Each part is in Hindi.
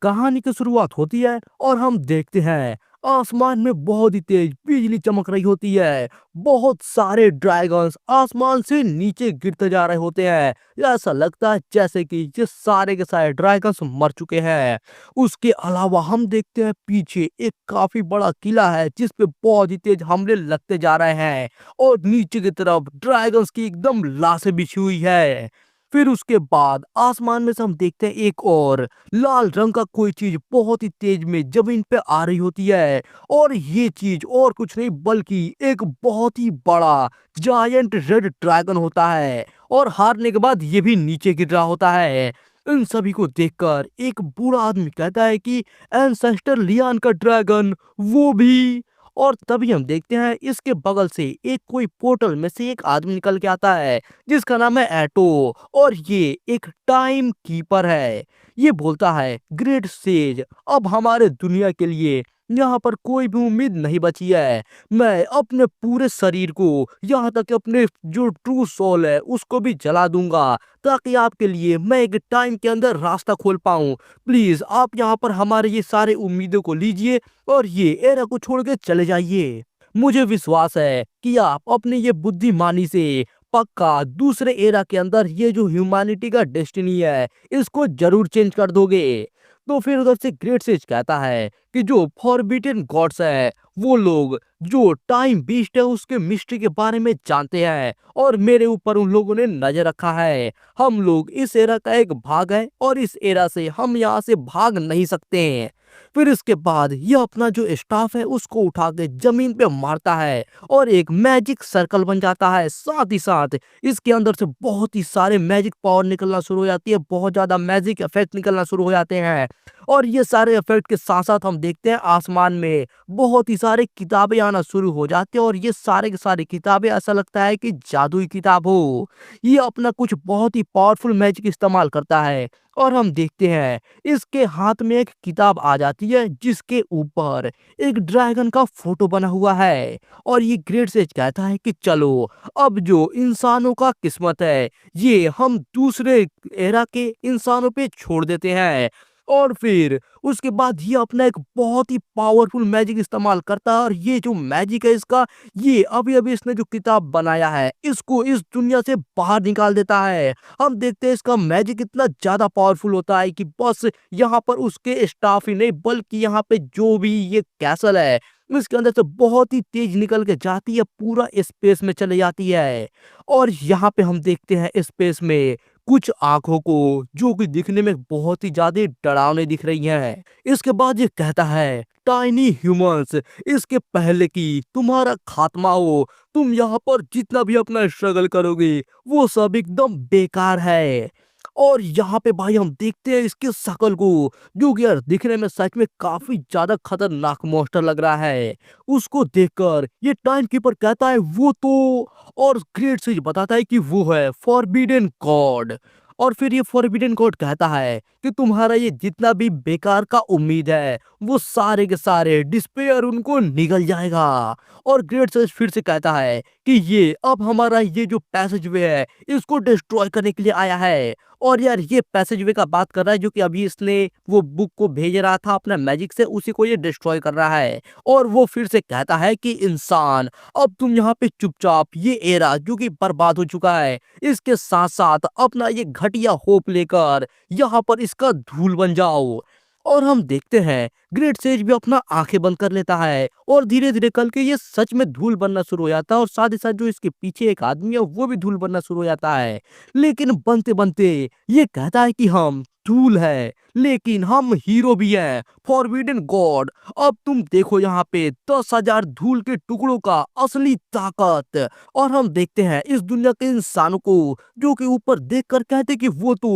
कहानी की शुरुआत होती है और हम देखते हैं आसमान में बहुत ही तेज बिजली चमक रही होती है। बहुत सारे ड्रैगन्स आसमान से नीचे गिरते जा रहे होते हैं। ऐसा लगता है जैसे कि ये सारे के सारे ड्रैगन्स मर चुके हैं। उसके अलावा हम देखते हैं पीछे एक काफी बड़ा किला है जिस पे बहुत ही तेज हमले लगते जा रहे हैं और नीचे की तरफ ड्रैगन्स की एकदम लाशें बिछी हुई है। फिर उसके बाद आसमान में से हम देखते हैं एक और लाल रंग का कोई चीज बहुत ही तेज में जमीन पे आ रही होती है और ये चीज और कुछ नहीं बल्कि एक बहुत ही बड़ा जायंट रेड ड्रैगन होता है और हारने के बाद ये भी नीचे गिर रहा होता है। इन सभी को देखकर एक बूढ़ा आदमी कहता है कि एंसेस्टर लियान का ड्रैगन वो भी। और तभी हम देखते हैं इसके बगल से एक कोई पोर्टल में से एक आदमी निकल के आता है जिसका नाम है एटो और ये एक टाइम कीपर है। ये बोलता है ग्रेट सेज, अब हमारे दुनिया के लिए यहाँ पर कोई भी उम्मीद नहीं बची है। मैं अपने पूरे शरीर को यहाँ तक कि अपने जो ट्रू सोल है उसको भी जला दूंगा ताकि आपके लिए मैं एक टाइम के अंदर रास्ता खोल पाऊं। प्लीज आप यहाँ पर हमारे ये सारे उम्मीदों को लीजिए और ये एरा को छोड़ के चले जाइए। मुझे विश्वास है कि आप अपने ये बुद्धिमानी से पक्का दूसरे एरा के अंदर ये जो ह्यूमैनिटी का डेस्टिनी है इसको जरूर चेंज कर दोगे। तो फिर उधर से ग्रेट सेज कहता है कि जो फॉरबिडन गॉड्स है वो लोग जो टाइम बीस्ट है उसके मिस्ट्री के बारे में जानते हैं और मेरे ऊपर उन लोगों ने नजर रखा है। हम लोग इस एरा का एक भाग है और इस एरा से हम यहाँ से भाग नहीं सकते हैं। फिर इसके बाद यह अपना जो स्टाफ है उसको उठा के जमीन पे मारता है और एक मैजिक सर्कल बन जाता है। साथ ही साथ इसके अंदर से बहुत ही सारे मैजिक पावर निकलना शुरू हो जाती है, बहुत ज्यादा मैजिक इफेक्ट निकलना शुरू हो जाते हैं और ये सारे इफेक्ट के साथ साथ हम देखते हैं आसमान में बहुत ही सारे किताबें आना शुरू हो जाती है और ये सारे के सारे किताबें ऐसा लगता है कि जादुई किताब हो। ये अपना कुछ बहुत ही पावरफुल मैजिक इस्तेमाल करता है और हम देखते हैं इसके हाथ में एक किताब आ जाती है जिसके ऊपर एक ड्रैगन का फोटो बना हुआ है और ये ग्रेट सेज कहता है कि चलो अब जो इंसानों का किस्मत है ये हम दूसरे एरा के इंसानों पे छोड़ देते हैं। और फिर उसके बाद ये अपना एक बहुत ही पावरफुल मैजिक इस्तेमाल करता है और ये जो मैजिक है इसका, ये अभी अभी इसने जो किताब बनाया है इसको इस दुनिया से बाहर निकाल देता है। हम देखते हैं इसका मैजिक इतना ज्यादा पावरफुल होता है कि बस यहाँ पर उसके स्टाफ ही नहीं बल्कि यहाँ पे जो भी ये कैसल है इसके अंदर से बहुत ही तेज निकल के जाती है, पूरा स्पेस में चले जाती है। और यहाँ पे हम देखते हैं स्पेस में कुछ आंखों को जो कि दिखने में बहुत ही ज्यादा डरावने दिख रही हैं। इसके बाद ये कहता है टाइनी ह्यूमंस, इसके पहले कि तुम्हारा खात्मा हो तुम यहाँ पर जितना भी अपना स्ट्रगल करोगे वो सब एकदम बेकार है। और यहाँ पे भाई हम देखते हैं इसके शकल को जो कि यार दिखने में सच में काफी ज्यादा खतरनाक मॉन्स्टर लग रहा है। उसको देखकर ये टाइम कीपर कहता है वो तो, और ग्रेट सेज बताता है कि वो है फॉरबिडन गॉड। और फिर ये फॉरबिडन गॉड कहता है कि तुम्हारा ये जितना भी बेकार का उम्मीद है वो सारे के सारे डिस्पेयर उनको निगल जाएगा। और ग्रेट सेज फिर से कहता है कि ये अब हमारा ये जो पैसेज वे है इसको डिस्ट्रॉय करने के लिए आया है। और यार ये पैसेज वे का बात कर रहा है जो कि अभी इसने वो बुक को भेज रहा था अपना मैजिक से, उसी को ये डिस्ट्रॉय कर रहा है। और वो फिर से कहता है कि इंसान अब तुम यहाँ पे चुपचाप ये एरा जो कि बर्बाद हो चुका है इसके साथ साथ अपना ये घटिया होप लेकर यहाँ पर इसका धूल बन जाओ। और हम देखते हैं ग्रेट सेज भी अपना आंखें बंद कर लेता है और धीरे धीरे करके ये सच में धूल बनना शुरू हो जाता है और साथ ही साथ जो इसके पीछे एक आदमी है वो भी धूल बनना शुरू हो जाता है। लेकिन बनते बनते ये कहता है कि हम धूल है लेकिन हम हीरो भी हैं, फॉरबिडन गॉड। अब तुम देखो यहाँ पे 10,000 धूल के टुकड़ों का असली ताकत। और हम देखते हैं इस दुनिया के इंसानों को जो कि ऊपर देख कर कहते कि वो तो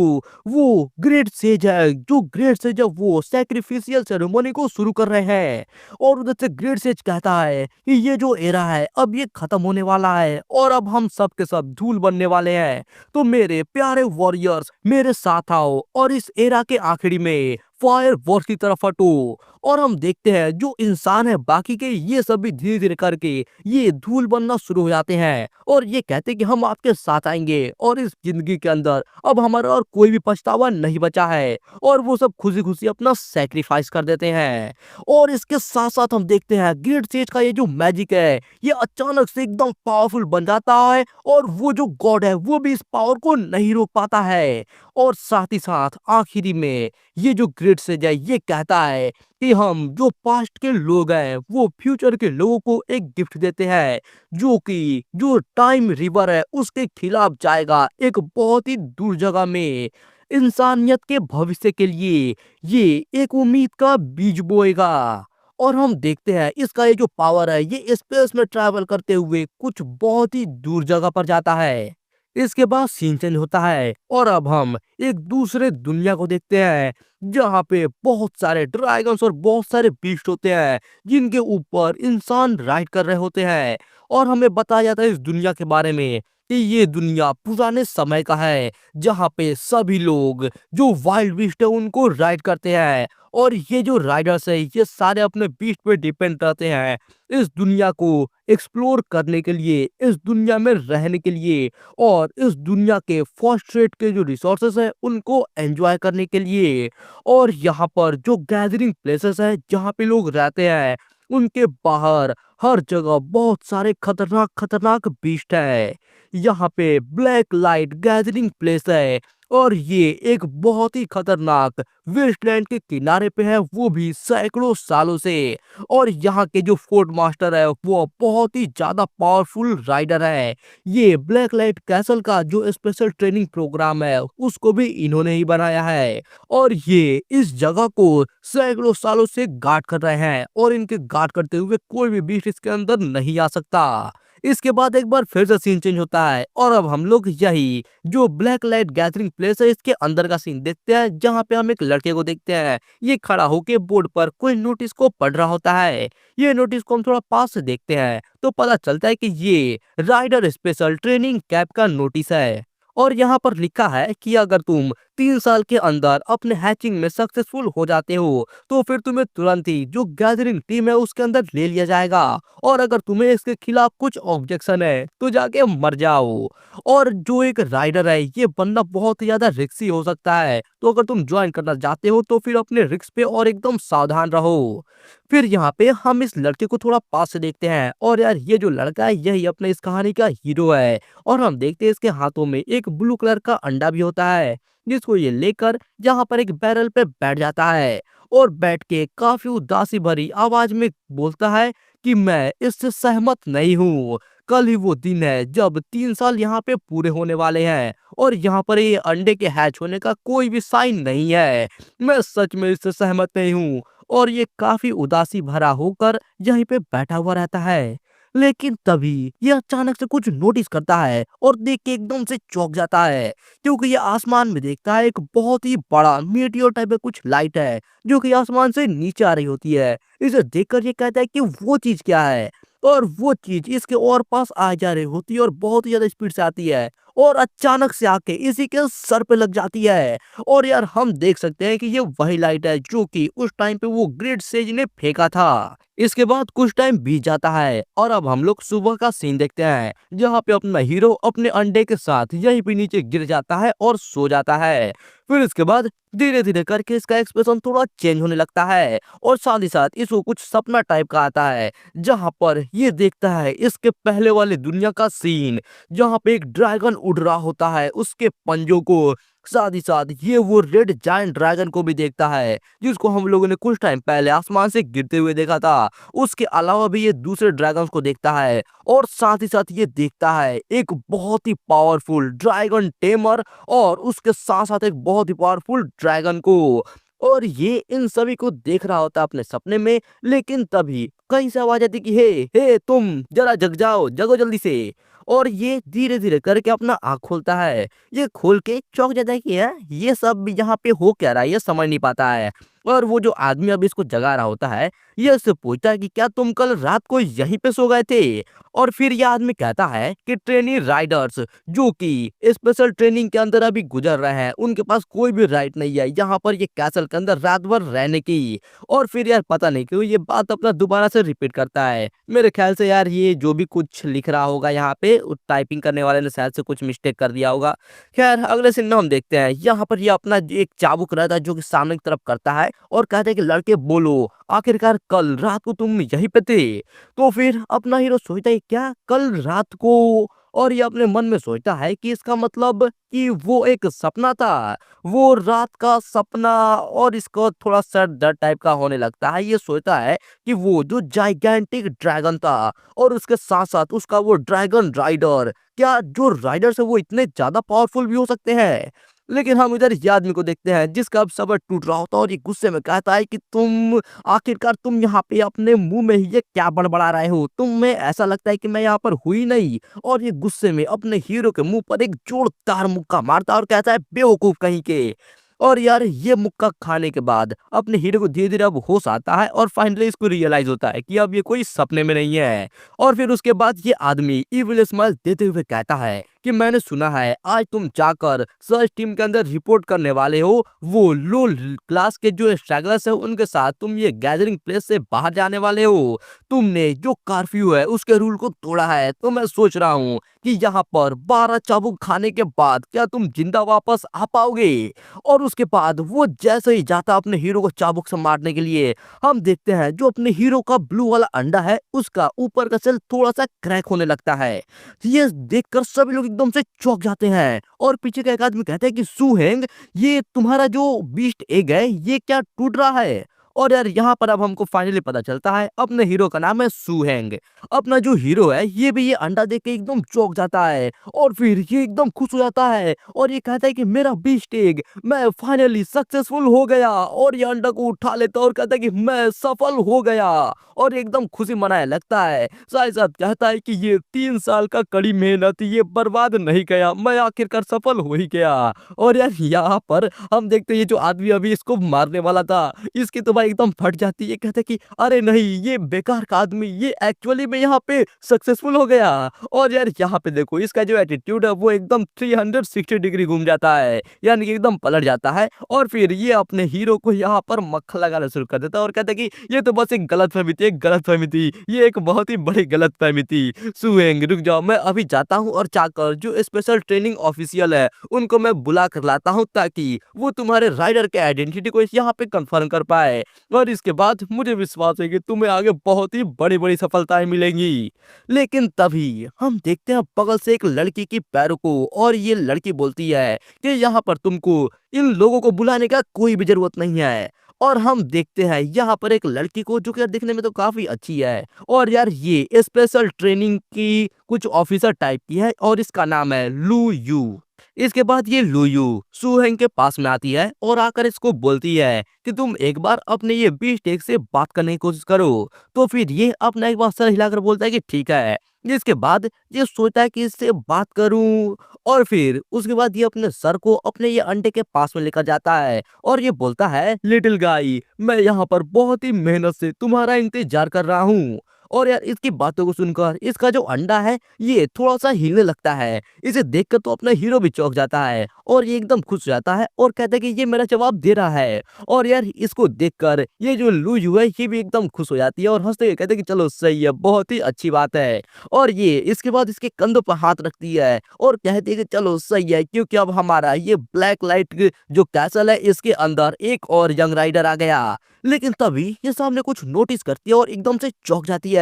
वो ग्रेट सेज है, जो ग्रेट सेज है वो सैक्रिफिशियल सेरेमनी को शुरू कर रहे हैं। और उधर से ग्रेट सेज कहता है कि ये जो एरा है अब ये खत्म होने वाला है और अब हम सब के सब धूल बनने वाले हैं। तो मेरे प्यारे वॉरियर्स मेरे साथ आओ और इस एरा के आखिरी में फायर वर्क की तरफ हटो। और हम देखते हैं जो इंसान है बाकी के ये सब भी धीरे धीरे करके ये धूल बनना शुरू हो जाते हैं और ये कहते हैं कि हम आपके साथ आएंगे और इस जिंदगी के अंदर अब हमारा और कोई भी पछतावा नहीं बचा है। और वो सब खुशी खुशी अपना सेक्रीफाइस कर देते हैं। और इसके साथ साथ हम देखते हैं ग्रेट सेज का ये जो मैजिक है ये अचानक से एकदम पावरफुल बन जाता है और वो जो गॉड है वो भी इस पावर को नहीं रोक पाता है। और साथ ही साथ आखिरी में ये जो ग्रेट सेज है ये कहता है कि हम जो पास्ट के लोग हैं वो फ्यूचर के लोगों को एक गिफ्ट देते हैं जो कि जो टाइम रिवर है उसके खिलाफ जाएगा एक बहुत ही दूर जगह में इंसानियत के भविष्य के लिए ये एक उम्मीद का बीज बोएगा। और हम देखते हैं इसका ये जो पावर है ये स्पेस में ट्रैवल करते हुए कुछ बहुत ही दूर जगह पर जाता है। इसके बाद सीन चेंज होता है और अब हम एक दूसरे दुनिया को देखते हैं जहाँ पे बहुत सारे ड्रैगन्स और बहुत सारे बीस्ट होते हैं जिनके ऊपर इंसान राइड कर रहे होते हैं। और हमें बताया जाता है इस दुनिया के बारे में कि ये दुनिया पुराने समय का है जहाँ पे सभी लोग जो वाइल्ड बीस्ट है उनको राइड करते हैं। और ये जो राइडर्स है ये सारे अपने बीस्ट पे डिपेंड रहते हैं इस दुनिया को एक्सप्लोर करने के लिए, इस दुनिया में रहने के लिए और इस दुनिया के फर्स्ट रेट के जो रिसोर्सेस है उनको एंजॉय करने के लिए। और यहाँ पर जो गैदरिंग प्लेसेस है जहाँ पे लोग रहते हैं उनके बाहर हर जगह बहुत सारे खतरनाक खतरनाक बीस्ट है। यहाँ पे ब्लैक लाइट गैदरिंग प्लेस है और ये एक बहुत ही खतरनाक वेस्टलैंड के किनारे पे है वो भी सैकड़ों सालों से। और यहाँ के जो फोर्ट मास्टर है वो बहुत ही ज्यादा पावरफुल राइडर है। ये ब्लैक लाइट कैसल का जो स्पेशल ट्रेनिंग प्रोग्राम है उसको भी इन्होंने ही बनाया है। और ये इस जगह को सैकड़ों सालों से गार्ड कर रहे हैं और इनके गार्ड करते हुए कोई भी बीस्ट इसके अंदर नहीं आ सकता। इसके बाद एक बार फिर से सीन चेंज होता है और अब हम लोग यही जो ब्लैक लाइट गैदरिंग प्लेस है इसके अंदर का सीन देखते हैं जहाँ पे हम एक लड़के को देखते हैं ये खड़ा होके बोर्ड पर कोई नोटिस को पढ़ रहा होता है। ये नोटिस को हम थोड़ा पास से देखते हैं तो पता चलता है कि ये राइडर स्पेशल ट्रेनिंग कैंप का नोटिस है। और यहाँ पर लिखा है कि अगर तुम 3 साल के अंदर अपने हैचिंग में सक्सेसफुल हो जाते हो तो फिर तुम्हें तुरंत ही जो गैदरिंग टीम है उसके अंदर ले लिया जाएगा और अगर तुम्हें इसके खिलाफ कुछ ऑब्जेक्शन है तो जाके मर जाओ। और जो एक राइडर है ये बनना बहुत ही ज्यादा रिस्की हो सकता है तो अगर तुम ज्वाइन करना चाहते हो तो फिर अपने रिस्क पे और एकदम सावधान रहो। फिर यहाँ पे हम इस लड़के को थोड़ा पास से देखते हैं और यार ये जो लड़का है यही अपने इस कहानी का हीरो है। और हम देखते हैं इसके हाथों में एक ब्लू कलर का अंडा भी होता है जिसको ये लेकर जहाँ पर एक बैरल पे बैठ जाता है और बैठ के काफी उदासी भरी आवाज में बोलता है कि मैं इससे सहमत नहीं हूँ। कल ही वो दिन है जब 3 साल यहाँ पे पूरे होने वाले हैं और यहाँ पर ये अंडे के हैच होने का कोई भी साइन नहीं है। मैं सच में इससे सहमत नहीं हूँ। और ये काफी उदासी भरा होकर यहीं पे बैठा हुआ रहता है। लेकिन तभी ये अचानक से कुछ नोटिस करता है और देख के एकदम से चौंक जाता है क्योंकि ये आसमान में देखता है एक बहुत ही बड़ा मीटियोर टाइप में कुछ लाइट है जो कि आसमान से नीचे आ रही होती है। इसे देखकर ये कहता है कि वो चीज क्या है और वो चीज इसके और पास आ जा रही होती है और बहुत ही ज्यादा स्पीड से आती है और अचानक से आके इसी के सर पे लग जाती है। और यार हम देख सकते हैं कि ये वही लाइट है जो कि उस टाइम पे वो ग्रेट सेज ने फेंका था। इसके बाद कुछ टाइम बीत जाता है और अब हम लोग सुबह का सीन देखते हैं जहाँ पे अपना हीरो अपने अंडे के साथ यहीं पे नीचे गिर जाता है और सो जाता है। फिर इसके बाद धीरे धीरे करके इसका एक्सप्रेशन थोड़ा चेंज होने लगता है और साथ ही साथ इसको कुछ सपना टाइप का आता है जहाँ पर ये देखता है इसके पहले वाले दुनिया का सीन जहाँ पे एक ड्रैगन उड़ रहा होता है उसके पंजों को। साथ ही साथ ये वो रेड जायंट ड्रैगन को भी देखता है जिसको हम लोगों ने कुछ टाइम पहले आसमान से गिरते हुए देखा था। उसके अलावा भी ये दूसरे ड्रैगन्स को देखता है और साथ ही साथ ये देखता है एक बहुत ही पावरफुल ड्रैगन टेमर और उसके साथ साथ एक बहुत ही पावरफुल ड्रैगन को। और ये इन सभी को देख रहा होता है अपने सपने में। लेकिन तभी कहीं से आवाज आती कि हे तुम जरा जग जाओ, जगो जल्दी से। और ये धीरे धीरे करके अपना आँख खोलता है। ये खोल के चौंक जाता है कि यार ये सब यहाँ पे हो क्या रहा है ये समझ नहीं पाता है। और वो जो आदमी अभी इसको जगा रहा होता है ये इससे पूछता है कि क्या तुम कल रात को यहीं पे सो गए थे। और फिर ये आदमी कहता है कि ट्रेनी राइडर्स जो कि स्पेशल ट्रेनिंग के अंदर अभी गुजर रहे हैं, उनके पास कोई भी राइट नहीं है यहाँ पर ये कैसल के अंदर रात भर रहने की। और फिर यार पता नहीं क्यों ये बात अपना दोबारा से रिपीट करता है। मेरे ख्याल से यार ये जो भी कुछ लिख रहा होगा यहाँ पे टाइपिंग करने वाले ने शायद से कुछ मिस्टेक कर दिया होगा। खैर अगले सीन में हम देखते हैं यहाँ पर ये अपना एक चाबुक रहता है जो कि सामने की तरफ करता है और कहते हैं कि लड़के बोलो, आखिरकार कल रात को तुम यहीं पे थे। तो फिर अपना हीरो सोचता है क्या कल रात को, और ये अपने मन में सोचता है कि इसका मतलब कि वो एक सपना था, वो रात का सपना। और इसको थोड़ा सर दर्द टाइप का होने लगता है। ये सोचता है कि वो जो जाइगेंटिक ड्रैगन था और उसके साथ साथ उसका वो ड्रैगन राइडर, क्या जो राइडर्स है वो इतने ज्यादा पावरफुल भी हो सकते हैं। लेकिन हम इधर इस आदमी को देखते हैं जिसका अब सबर टूट रहा होता है और ये गुस्से में कहता है कि तुम आखिरकार तुम यहाँ पे अपने मुंह में ही ये क्या बड़बड़ा रहे हो, तुम्हें ऐसा लगता है कि मैं यहाँ पर हुई नहीं। और ये गुस्से में अपने हीरो के मुंह पर एक जोरदार मुक्का मारता है और कहता है बेवकूफ कहीं के। और यार ये मुक्का खाने के बाद अपने हीरो को धीरे धीरे अब होश आता है और फाइनली इसको रियलाइज होता है कि अब ये कोई सपने में नहीं है। और फिर उसके बाद ये आदमी इविल स्माइल देते हुए कहता है कि मैंने सुना है आज तुम जाकर सर्च टीम के अंदर रिपोर्ट करने वाले हो, वो लो क्लास के जो स्ट्रगलर्स है उनके साथ तुम ये गैदरिंग प्लेस से बाहर जाने वाले हो। तुमने जो कर्फ्यू है उसके रूल को तोड़ा है, तो मैं सोच रहा हूँ कि यहाँ पर 12 चाबुक खाने के बाद क्या तुम जिंदा वापस आ पाओगे। और उसके बाद वो जैसे ही जाता अपने हीरो को चाबुक से मारने के लिए, हम देखते हैं जो अपने हीरो का ब्लू वाला अंडा है उसका ऊपर का सेल थोड़ा सा क्रैक होने लगता है। ये देखकर सभी लोग एकदम से चौंक जाते हैं और पीछे का एक आदमी कहता है कि सुहेंग, ये तुम्हारा जो बीस्ट एग है ये क्या टूट रहा है। और यार यहाँ पर अब हमको फाइनली पता चलता है अपने हीरो का नाम है सुहेंग। अपना जो हीरो है ये भी ये अंडा देख के एकदम चौंक जाता है और फिर ये एकदम खुश हो जाता है और ये कहता है कि मेरा बीस्ट एग, मैं फाइनली सक्सेसफुल हो गया। और ये अंडा को उठा लेता है और कहता है कि मैं सफल हो गया और एकदम खुशी मनाने लगता है। साथ साथ कहता है कि ये 3 साल का कड़ी मेहनत ये बर्बाद नहीं गया, मैं आखिरकार सफल हो ही गया। और यार यहाँ पर हम देखते हैं ये जो आदमी अभी इसको मारने वाला था इसकी तो भाई एकदम फट जाती है। कहता है कि अरे नहीं ये बेकार का आदमी, ये एक्चुअली में यहाँ पे सक्सेसफुल हो गया। और यार यहाँ पे देखो इसका जो एटीट्यूड है वो एकदम 360 डिग्री घूम जाता है, यानी कि एकदम पलट जाता है। और फिर ये अपने हीरो को यहाँ पर मक्खन लगाना शुरू कर देता है और कहता है कि ये तो बस एक गलतफहमी थी, एक गलतफहमी थी, ये एक बहुत ही बड़ी गलतफहमी थी। सुहेंग रुक जाओ, मैं अभी जाता हूँ और जाकर जो स्पेशल ट्रेनिंग ऑफिशियल है उनको मैं बुला कर लाता हूँ ताकि वो तुम्हारे राइडर के आइडेंटिटी को यहाँ पे कंफर्म कर पाए। और इसके बाद मुझे विश्वास है कि तुम्हें आगे बहुत ही बड़ी बड़ी सफलताएं मिलेंगी। लेकिन तभी हम देखते हैं बगल से एक लड़की की पैरों को, और ये लड़की बोलती है कि यहाँ पर तुमको इन लोगों को बुलाने का कोई भी जरूरत नहीं है। और हम देखते हैं यहाँ पर एक लड़की को जो कि यार दिखने में तो काफी अच्छी है और यार ये स्पेशल ट्रेनिंग की कुछ ऑफिसर टाइप की है और इसका नाम है लू यू। इसके बाद ये लुयू सुहेंग के पास में आती है और आकर इसको बोलती है कि तुम एक बार अपने ये बीस टेक से बात करने की कोशिश करो। तो फिर ये अपना एक बार सर हिलाकर बोलता है कि ठीक है। जिसके बाद ये सोचता है कि इससे बात करूं, और फिर उसके बाद ये अपने सर को अपने ये अंडे के पास में लेकर जाता है और ये बोलता है लिटिल गाई, मैं यहाँ पर बहुत ही मेहनत से तुम्हारा इंतजार कर रहा हूँ। और यार इसकी बातों को सुनकर इसका जो अंडा है ये थोड़ा सा हिलने लगता है। इसे देखकर तो अपना हीरो भी चौंक जाता है और ये एकदम खुश हो जाता है और कहता है कि ये मेरा जवाब दे रहा है। और यार इसको देखकर ये जो लूयू है ये भी एकदम खुश हो जाती है और हंसते हुए कहते हैं कि चलो सही है, बहुत ही अच्छी बात है। और ये इसके बाद इसके कंधों पर हाथ रखती है और कहती है कि चलो सही है, क्योंकि अब हमारा ये ब्लैक लाइट जो कैसल है इसके अंदर एक और यंग राइडर आ गया। लेकिन तभी ये सामने कुछ नोटिस करती है और एकदम से चौंक जाती है।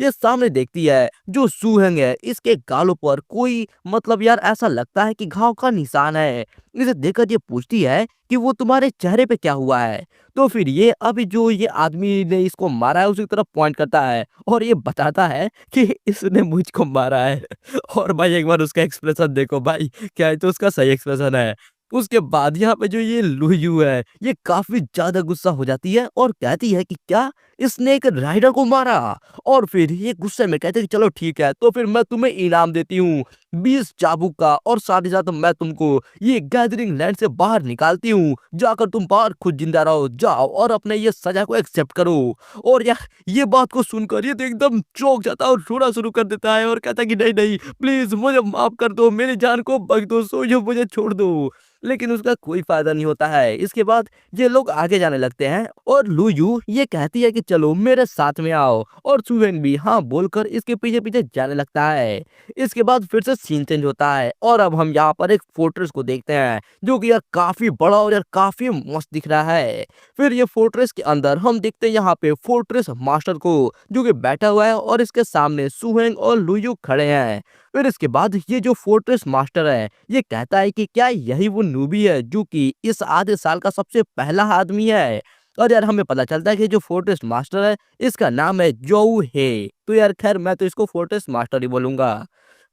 ये सामने देखती है जो सुहेंग है इसके गालों पर कोई मतलब यार ऐसा लगता है कि घाव का निशान है। इसे देखकर ये पूछती है कि वो तुम्हारे चेहरे पे क्या हुआ है। तो फिर ये अभी जो ये आदमी ने इसको मारा है उसी तरफ पॉइंट करता है और ये बताता है कि इसने मुझको मारा है। और भाई एक बार उसका एक्सप्रेशन देखो भाई, क्या है तो उसका सही एक्सप्रेशन है। उसके बाद यहाँ पे जो ये लुयू है, ये काफ़ी ज़्यादा गुस्सा हो जाती है और कहती है कि क्या? इसने एक राइडर को मारा? और फिर ये गुस्से में कहते हैं कि चलो ठीक है, तो फिर मैं तुम्हें इनाम देती हूँ 20 चाबुक का और साथ ही साथ मैं तुमको ये गैदरिंग लैंड से बाहर निकालती हूँ। जाकर तुम बाहर खुद जिंदा रहो, जाओ और अपने ये सज़ा को एक्सेप्ट करो। और यार ये बात को सुनकर ये तो एकदम चौंक जाता है और रोना शुरू कर देता है और कहता है कि नहीं, नहीं प्लीज़ मुझे माफ़ कर दो, मेरी जान को बख्श दो, सोइयो मुझे छोड़ दो। लेकिन उसका कोई फ़ायदा नहीं होता है। इसके बाद ये लोग आगे जाने लगते हैं और लुयू ये कहती है कि चलो मेरे साथ में आओ और सुहेन भी हाँ बोलकर इसके पीछे-पीछे जाने लगता है। इसके बाद फिर से सीन चेंज होता है और अब हम यहाँ पर एक फोर्ट्रेस को देखते हैं, जो कि यार काफ़ी बड़ा और यार काफ़ी मस्त दिख रहा है। फिर ये फोर्ट्रेस के अंदर हम देखते हैं यहाँ पे फोर्ट्रेस मास्टर को, जो कि बैठा हुआ है और इसके सामने सुहेंग और लुयू खड़े हैं। फिर इसके बाद ये जो फोर्ट्रेस मास्टर है, ये कहता है कि क्या यही वो नूबी है जो कि इस आधे साल का सबसे पहला आदमी है? और यार हमें पता चलता है कि जो फोर्ट्रेस मास्टर है, इसका नाम है जोऊ हे। तो यार खैर मैं तो इसको फोर्ट्रेस मास्टर ही बोलूँगा।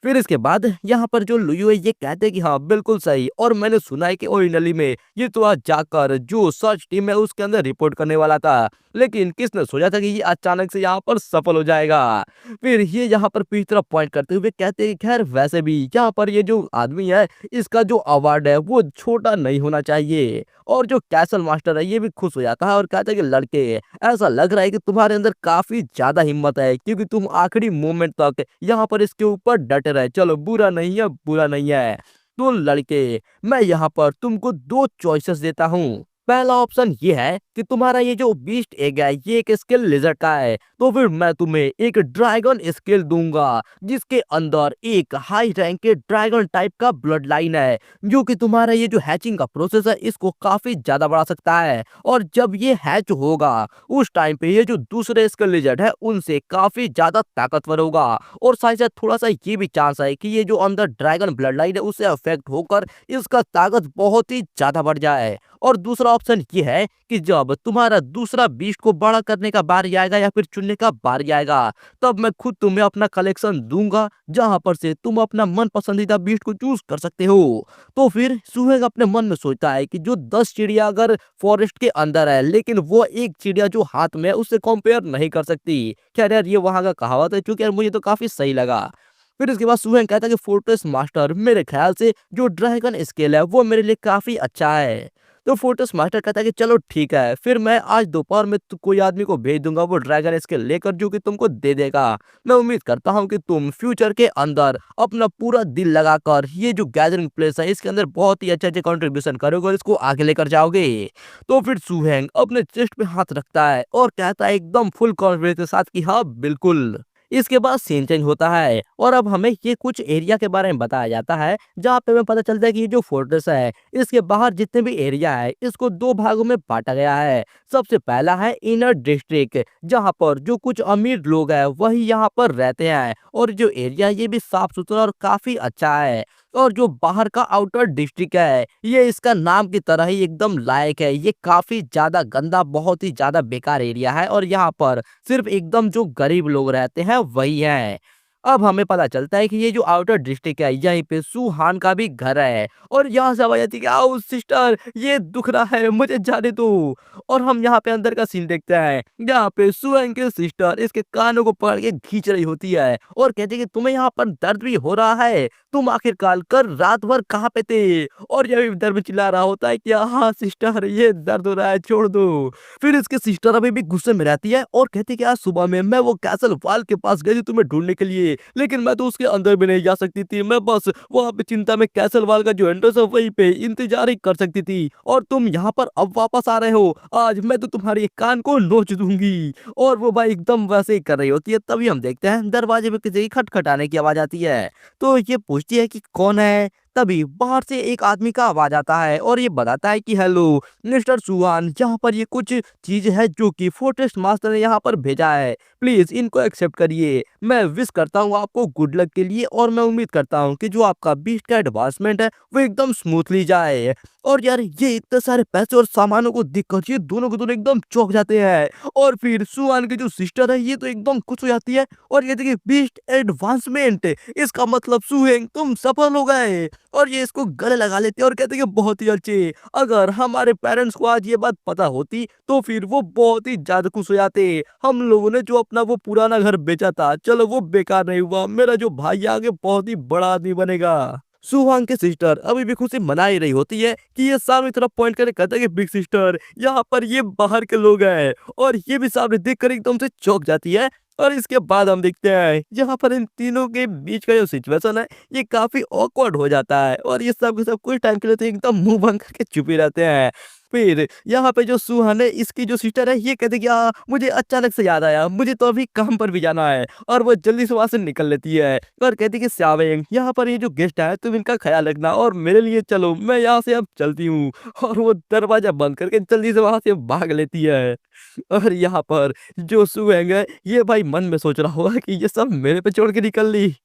फिर इसके बाद यहाँ पर जो लुयू है ये कहते हैं कि हाँ बिल्कुल सही, और मैंने सुना है कि ओरिजिनली में ये तो आज जाकर जो सर्च टीम है उसके अंदर रिपोर्ट करने वाला था, लेकिन किसने सोचा था कि ये अचानक से यहाँ पर सफल हो जाएगा। फिर ये यहाँ पर पीछे तरफ पॉइंट करते हुए कहते हैं कि खैर वैसे भी यहाँ पर ये जो आदमी है, इसका जो अवार्ड है वो छोटा नहीं होना चाहिए। और जो कैसल मास्टर है ये भी खुश हो जाता है और कहता है कि लड़के, ऐसा लग रहा है कि तुम्हारे अंदर काफी ज्यादा हिम्मत है, क्योंकि तुम आखिरी मोमेंट तक यहाँ पर इसके ऊपर डटे रहे। चलो बुरा नहीं है, बुरा नहीं है। तो लड़के, मैं यहाँ पर तुमको दो चॉइसेस देता हूँ। पहला ऑप्शन ये है कि तुम्हारा ये जो बीस्ट एग है ये एक स्किल लिजर्ड का है, तो फिर मैं तुम्हें एक ड्रैगन स्किल दूंगा जिसके अंदर एक हाई रैंक के ड्रैगन टाइप का ब्लड लाइन है, जो कि तुम्हारा ये जो हैचिंग का प्रोसेस है इसको काफी ज्यादा बढ़ा सकता है। और जब ये हैच होगा उस टाइम पे ये जो दूसरे स्किल लिजर्ड है उनसे काफी ज्यादा ताकतवर होगा, और साथ ही साथ थोड़ा सा ये भी चांस है कि ये जो अंदर ड्रैगन ब्लड लाइन है उससे अफेक्ट होकर इसका ताकत बहुत ही ज्यादा बढ़ जाए। और दूसरा ऑप्शन ये है कि जब तुम्हारा दूसरा बीस्ट को बड़ा करने का बारी आएगा या फिर चुनने का बारी आएगा, तब मैं खुद तुम्हें अपना कलेक्शन दूंगा, जहां पर से तुम अपना मन पसंदीदा बीस्ट को चूज कर सकते हो। तो फिर सुहेग अपने मन में सोचता है कि जो 10 चिड़िया अगर फॉरेस्ट के अंदर है, लेकिन वो एक चिड़िया जो हाथ में है उससे कंपेयर नहीं कर सकती। खैर यार ये वहां का कहावत है, क्योंकि यार मुझे तो काफी सही लगा। फिर इसके बाद सुहेंग कहता है कि फोर्ट्रेस मास्टर, मेरे ख्याल से जो ड्रैगन स्केल है वो मेरे लिए काफी अच्छा है। तो फोर्ट्रेस मास्टर कहता है कि चलो ठीक है, फिर मैं आज दोपहर में कोई आदमी को भेज दूंगा वो ड्रैगन स्केल लेकर, जो कि तुमको दे देगा। मैं उम्मीद करता हूँ कि तुम फ्यूचर के अंदर अपना पूरा दिल लगाकर ये जो गैदरिंग प्लेस है इसके अंदर बहुत ही अच्छे अच्छे कंट्रीब्यूशन करोगे और इसको आगे लेकर जाओगे। तो फिर सुहेंग अपने चेस्ट पे हाथ रखता है और कहता है एकदम फुल कॉन्फिडेंस के साथ कि हाँ बिल्कुल। इसके बाद सीन चेंज होता है और अब हमें ये कुछ एरिया के बारे में बताया जाता है, जहाँ पे हमें पता चलता है कि ये जो फोर्ट्रेस है इसके बाहर जितने भी एरिया है इसको दो भागों में बांटा गया है। सबसे पहला है इनर डिस्ट्रिक्ट, जहाँ पर जो कुछ अमीर लोग हैं वही यहाँ पर रहते हैं, और जो एरिया ये भी साफ सुथरा और काफी अच्छा है। और जो बाहर का आउटर डिस्ट्रिक्ट है ये इसका नाम की तरह ही एकदम लायक है, ये काफी ज्यादा गंदा, बहुत ही ज्यादा बेकार एरिया है, और यहाँ पर सिर्फ एकदम जो गरीब लोग रहते हैं वही हैं। अब हमें पता चलता है कि ये जो आउटर डिस्ट्रिक्ट है यहीं पे सुहान का भी घर है, और यहाँ से आवाज आती है कि आओ सिस्टर, ये दुख रहा है, मुझे जाने दो। और हम यहाँ पे अंदर का सीन देखते हैं, जहाँ पे सुहान की सिस्टर इसके कानों को पकड़ के खींच रही होती है और कहती है कि तुम्हें यहाँ पर दर्द भी हो रहा है, तुम आखिरकार कर रात भर कहाँ पे थे? और ये भी दर्द में चिल्ला रहा होता है कि हाँ सिस्टर ये दर्द हो रहा है, छोड़ दो। फिर इसकी सिस्टर अभी भी गुस्से में रहती है और कहती है कि आज सुबह में मैं वो कैसल वाल के पास गई थी तुम्हें ढूंढने के लिए, लेकिन मैं तो उसके अंदर भी नहीं जा सकती थी, मैं बस वहां पे चिंता में कैसल वाल का जो एंट्रेंस है वहीं पे इंतजार ही कर सकती थी, और तुम यहाँ पर अब वापस आ रहे हो, आज मैं तो तुम्हारे एक कान को नोच दूंगी। और वो भाई एकदम वैसे ही कर रही होती है, तभी हम देखते हैं दरवाजे पे किसी की खटखटाने की आवाज आती है। तो ये पूछती है कि कौन है, तभी बाहर से एक आदमी का आवाज आता है और ये बताता है कि हेलो मिस्टर सुहान, यहाँ पर ये कुछ चीज है जो कि फोर्ट्रेस मास्टर ने यहाँ पर भेजा है, प्लीज इनको एक्सेप्ट करिए। मैं विश करता हूँ आपको गुड लक के लिए, और मैं उम्मीद करता हूँ कि जो आपका बीस्ट का एडवांसमेंट है वो एकदम स्मूथली जाए। और यार ये इतने सारे पैसे और सामानों को देखकर ये दोनों के दोनों एकदम चौंक जाते हैं, और फिर सुहान की जो सिस्टर है ये तो एकदम खुश हो जाती है और ये देखिए बीस्ट एडवांसमेंट, इसका मतलब सुहेंग तुम सफल हो गए। और ये इसको गले लगा लेते हैं और कहते हैं कि बहुत ही अच्छे। अगर हमारे पेरेंट्स को आज ये बात पता होती तो फिर वो बहुत ही ज़्यादा खुश हो जाते। हम लोगों ने जो अपना वो पुराना घर बेचा था, चलो वो बेकार नहीं हुआ। मेरा जो भाई आगे बहुत ही बड़ा आदमी बनेगा। सुहांग की सिस्टर अभी भी खुशी मना ही रही होती है कि ये सामने तरफ पॉइंट करके कहता है कि बिग सिस्टर यहाँ पर ये बाहर के लोग हैं, और ये भी सामने देखकर एकदम से चौंक जाती है। और इसके बाद हम देखते हैं यहाँ पर इन तीनों के बीच का जो सिचुएशन है ये काफी ऑकवर्ड हो जाता है, और ये सब के सब कुछ टाइम के लिए तो एकदम मुंह बंद करके चुप ही रहते हैं। फिर यहाँ पे जो सुहान है इसकी जो सिस्टर है ये कहती कि मुझे अचानक से याद आया, मुझे तो अभी काम पर भी जाना है, और वो जल्दी से वहां से निकल लेती है और कहती कि श्यावेंग यहाँ पर ये जो गेस्ट है तुम इनका ख्याल रखना और मेरे लिए चलो, मैं यहाँ से अब चलती हूँ। और वो दरवाजा बंद करके जल्दी से वहां से भाग लेती है। और यहाँ पर जो सुहेंग है ये भाई मन में सोच रहा होगा कि ये सब मेरे पे छोड़ के निकल ली।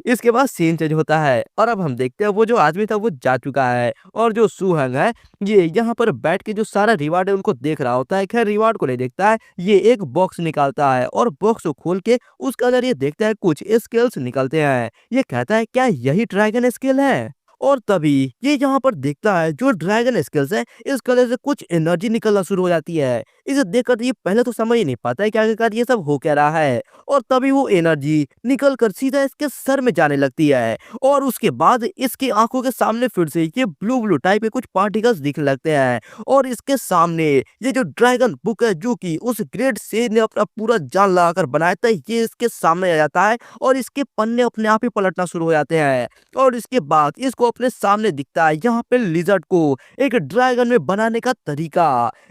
इसके बाद सीन चेंज होता है और अब हम देखते हैं वो जो आदमी था वो जा चुका है, और जो सुहेंग है ये यहाँ पर बैठ के जो सारा रिवार्ड है उनको देख रहा होता है। खैर रिवार्ड को नहीं देखता है, ये एक बॉक्स निकालता है और बॉक्स को खोल के उसके अंदर ये देखता है कुछ स्किल्स निकलते हैं। ये कहता है क्या यही ड्रैगन स्किल है? और तभी ये यहाँ पर देखता है जो ड्रैगन स्किल्स है इस कलर से कुछ एनर्जी निकलना शुरू हो जाती है। इसे देखकर ये पहले तो समझ ही नहीं पाता है कि आखिरकार ये सब हो क्या रहा है, और तभी वो एनर्जी निकल कर सीधा इसके सर में जाने लगती है, और उसके बाद इसकी आंखों के सामने फिर से ये ब्लू ब्लू टाइप के कुछ पार्टिकल्स दिखने लगते हैं, और इसके सामने ये जो ड्रैगन बुक है जो कि उस ग्रेट शेर ने अपना पूरा जान लगाकर बनाया था ये इसके सामने आ जाता है, और इसके पन्ने अपने आप ही पलटना शुरू हो जाते हैं। और इसके बाद इसको अपने सामने दिखता है यहाँ पे लिजर्ड को एक ड्रैगन में बनाने का तरीका।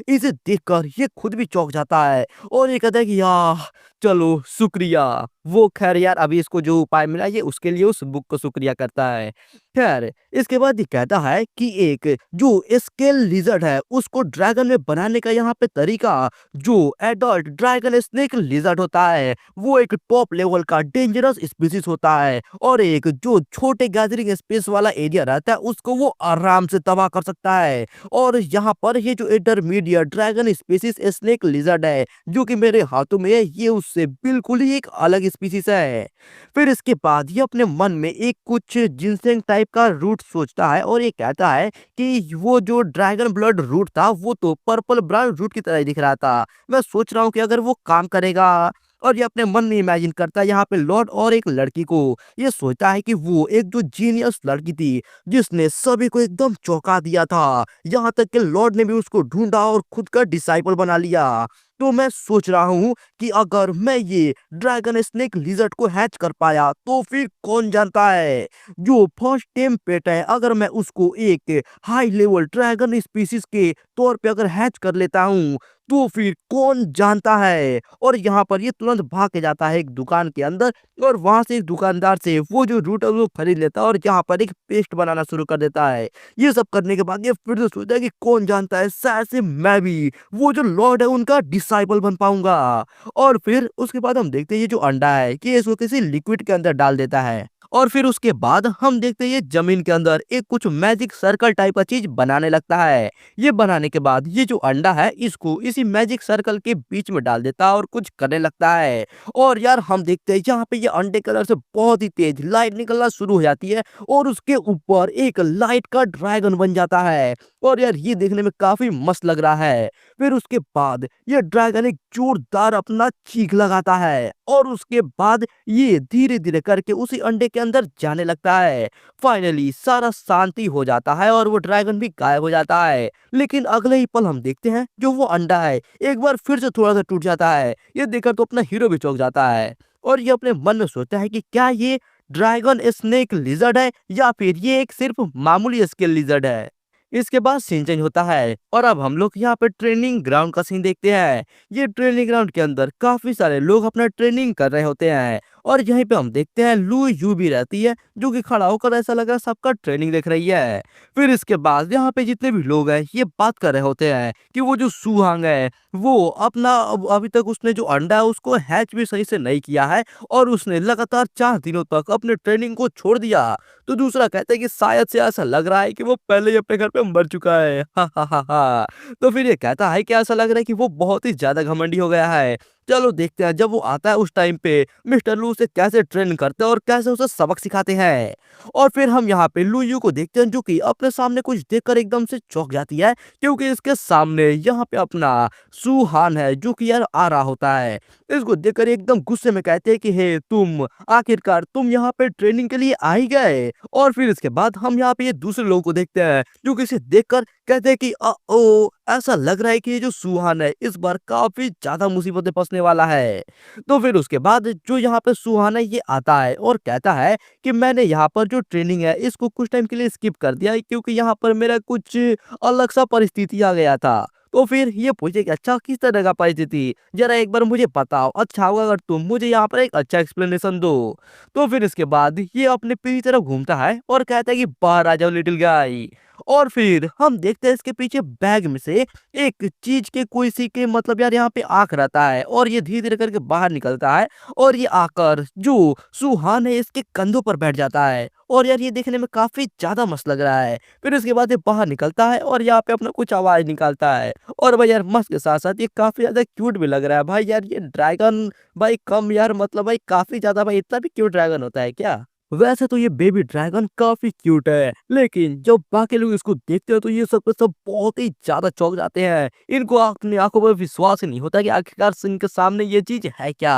इसे देखकर ये खुद भी चौंक जाता है और ये कहता है कि यार चलो शुक्रिया। वो खैर यार अभी इसको जो उपाय मिला ये उसके लिए उस बुक को शुक्रिया करता है। खैर इसके बाद ये कहता है कि एक जो स्केल लिजर्ड है उसको ड्रैगन में बनाने का यहाँ पे तरीका, जो एडल्ट ड्रैगन स्नेक लिजर्ड होता है वो एक टॉप लेवल का डेंजरस स्पीसीज होता है, और एक जो छोटे गैदरिंग स्पेस वाला एरिया रहता है उसको वो आराम से तबाह कर सकता है। और यहाँ पर ये जो intermediate dragon species snake lizard है जो कि मेरे हाथों में है ये उससे बिल्कुल ही एक अलग स्पीसीज है। फिर इसके बाद ये अपने मन में एक कुछ जिनसेंग टाइप का रूट सोचता है, और ये कहता है कि वो जो ड्रैगन ब्लड रूट था वो तो पर्पल ब्राउन रूट की तरह ही दिख रहा था। मैं सोच रहा हूँ कि अगर वो काम करेगा। और ये अपने मन में इमेजिन करता है यहाँ पे लॉर्ड और एक लड़की को। ये सोचता है कि वो एक जो जीनियस लड़की थी जिसने सभी को एकदम चौंका दिया था, यहाँ तक कि लॉर्ड ने भी उसको ढूंढा और खुद का डिसाइपल बना लिया। तो मैं सोच रहा हूँ कि अगर मैं ये ड्रैगन स्नेक लिजर्ड को हैच कर पाया तो फिर कौन जानता है जो फर्स्ट टाइम पेट है अगर मैं उसको एक हाई लेवल ड्रैगन स्पीसीज के तौर पे अगर हैच कर लेता हूँ तो फिर कौन जानता है। और यहाँ पर ये तुरंत भाग के जाता है एक दुकान के अंदर, और वहां से एक दुकानदार से वो जो रूट है वो खरीद लेता है और यहाँ पर एक पेस्ट बनाना शुरू कर देता है। ये सब करने के बाद ये फिर से सोचता है कि कौन जानता है शायद से मैं भी वो जो लॉर्ड है उनका डिसाइपल बन पाऊंगा। और फिर उसके बाद हम देखते हैं ये जो अंडा है कि इसको किसी लिक्विड के अंदर डाल देता है, और फिर उसके बाद हम देखते हैं ये जमीन के अंदर एक कुछ मैजिक सर्कल टाइप का चीज बनाने लगता है। ये बनाने के बाद ये जो अंडा है इसको इसी मैजिक सर्कल के बीच में डाल देता है और कुछ करने लगता है। और यार हम देखते हैं यहाँ पे ये अंडे कलर से बहुत ही तेज लाइट निकलना शुरू हो जाती है, और उसके ऊपर एक लाइट का ड्रैगन बन जाता है। और यार ये देखने में काफी मस्त लग रहा है। फिर उसके बाद ये ड्रैगन एक जोरदार अपना चीख लगाता है, और उसके बाद ये धीरे धीरे करके उसी अंडे के अंदर जाने लगता है। फाइनली सारा शांति हो जाता है और वो ड्रैगन भी गायब हो जाता है। लेकिन अगले ही पल हम देखते हैं जो वो अंडा है एक बार फिर से थोड़ा सा टूट जाता है। ये देखकर तो अपना हीरो भी चौंक जाता है, और ये अपने मन में सोचता है कि क्या ये ड्रैगन स्नेक लिजर्ड है या फिर ये एक सिर्फ मामूली स्केल लिजर्ड है। इसके बाद सीन चेंज होता है और अब हम लोग यहाँ पे ट्रेनिंग ग्राउंड का सीन देखते हैं। ये ट्रेनिंग ग्राउंड के अंदर काफी सारे लोग अपना ट्रेनिंग कर रहे होते हैं, और यहीं पे हम देखते हैं लू यू भी रहती है जो कि खड़ा होकर ऐसा लग रहा है सबका ट्रेनिंग देख रही है। फिर इसके बाद यहाँ पे जितने भी लोग हैं ये बात कर रहे होते हैं कि वो जो सुहांग है वो अपना अभी तक उसने जो अंडा है उसको हैच भी सही से नहीं किया है, और उसने लगातार 4 दिनों तक अपने ट्रेनिंग को छोड़ दिया। तो दूसरा कहता है कि शायद से ऐसा लग रहा है कि वो पहले ही अपने घर पे मर चुका है। हा हा हा हा। तो फिर ये कहता है कि ऐसा लग रहा है कि वो बहुत ही ज्यादा घमंडी हो गया है। चलो देखते हैं जब वो आता है उस टाइम पे मिस्टर लू उसे कैसे ट्रेन करते हैं और कैसे उसे सबक सिखाते हैं। और फिर हम यहाँ पे लू यू को देखते हैं जो कि अपने सामने कुछ देखकर एकदम से चौंक जाती है, क्योंकि इसके सामने यहाँ पे अपना सुहान है जो कि यार आ रहा होता है। इसको देखकर ये एकदम गुस्से में कहते हैं कि हे तुम, आखिरकार तुम यहाँ पे ट्रेनिंग के लिए आ ही गए। और फिर इसके बाद हम यहाँ पे ये दूसरे लोगों को देखते हैं जो कि इसे देखकर कहते हैं कि ओ ऐसा लग रहा है कि ये जो सुहान है इस बार काफी ज्यादा मुसीबतें फंसने वाला है। तो फिर उसके बाद जो यहाँ पे सुहान है ये आता है और कहता है कि मैंने यहाँ पर जो ट्रेनिंग है इसको कुछ टाइम के लिए स्किप कर दिया है, क्योंकि यहाँ पर मेरा कुछ अलग सा परिस्थिति आ गया था। तो फिर ये पूछे कि अच्छा किस तरह का परिस्थिति, जरा एक बार मुझे बताओ, अच्छा होगा अगर तुम मुझे यहाँ पर एक अच्छा एक्सप्लेनेशन दो। तो फिर इसके बाद ये अपने पीछे तरफ घूमता है और कहता है कि बाहर आ जाओ लिटिल गाय। और फिर हम देखते हैं इसके पीछे बैग में से एक चीज के कोई सी के मतलब यार यहाँ पे आंख रहता है और ये धीरे धीरे करके बाहर निकलता है और ये आकर जो सुहान है इसके कंधों पर बैठ जाता है। और यार ये देखने में काफी ज्यादा मस्त लग रहा है। फिर इसके बाद ये बाहर निकलता है और यहाँ पे अपना कुछ आवाज निकालता है। और भाई यार मस्त के साथ साथ ये काफी ज्यादा क्यूट भी लग रहा है भाई। यार ये ड्रैगन भाई कम यार मतलब भाई काफी ज्यादा भाई इतना भी क्यूट ड्रैगन होता है क्या? वैसे तो ये बेबी ड्रैगन काफी क्यूट है, लेकिन जब बाकी लोग इसको देखते हैं तो ये सब के सब बहुत ही ज्यादा चौंक जाते हैं। इनको अपनी आंखों पर विश्वास ही नहीं होता कि आखिरकार इनके सामने ये चीज है क्या।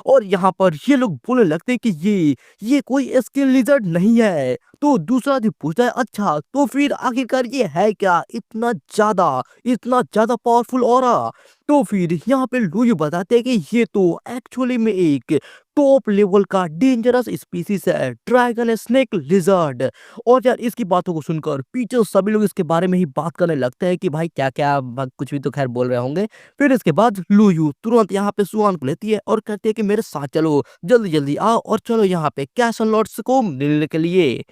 और यहाँ पर ये लोग बोलने लगते हैं कि ये कोई स्किन लिजर्ड नहीं है। तो दूसरा आदमी पूछता है अच्छा तो फिर आखिरकार ये है क्या, इतना ज्यादा पावरफुल ऑरा। तो फिर यहाँ पे लूयू बताते हैं कि ये तो एक्चुअली में एक टॉप लेवल का डेंजरस स्पीसीज है, ड्रैगन स्नेक लिजर्ड। और यार इसकी बातों को सुनकर पीछे सभी लोग इसके बारे में ही बात करने लगते हैं कि भाई क्या क्या कुछ भी तो खैर बोल रहे होंगे। फिर इसके बाद लूयू तुरंत यहाँ पे सुआन को लेती है और कहती है कि मेरे साथ चलो, जल्दी जल्दी आओ और चलो यहाँ पे कैसल लॉर्ड्स को मिलने के लिए।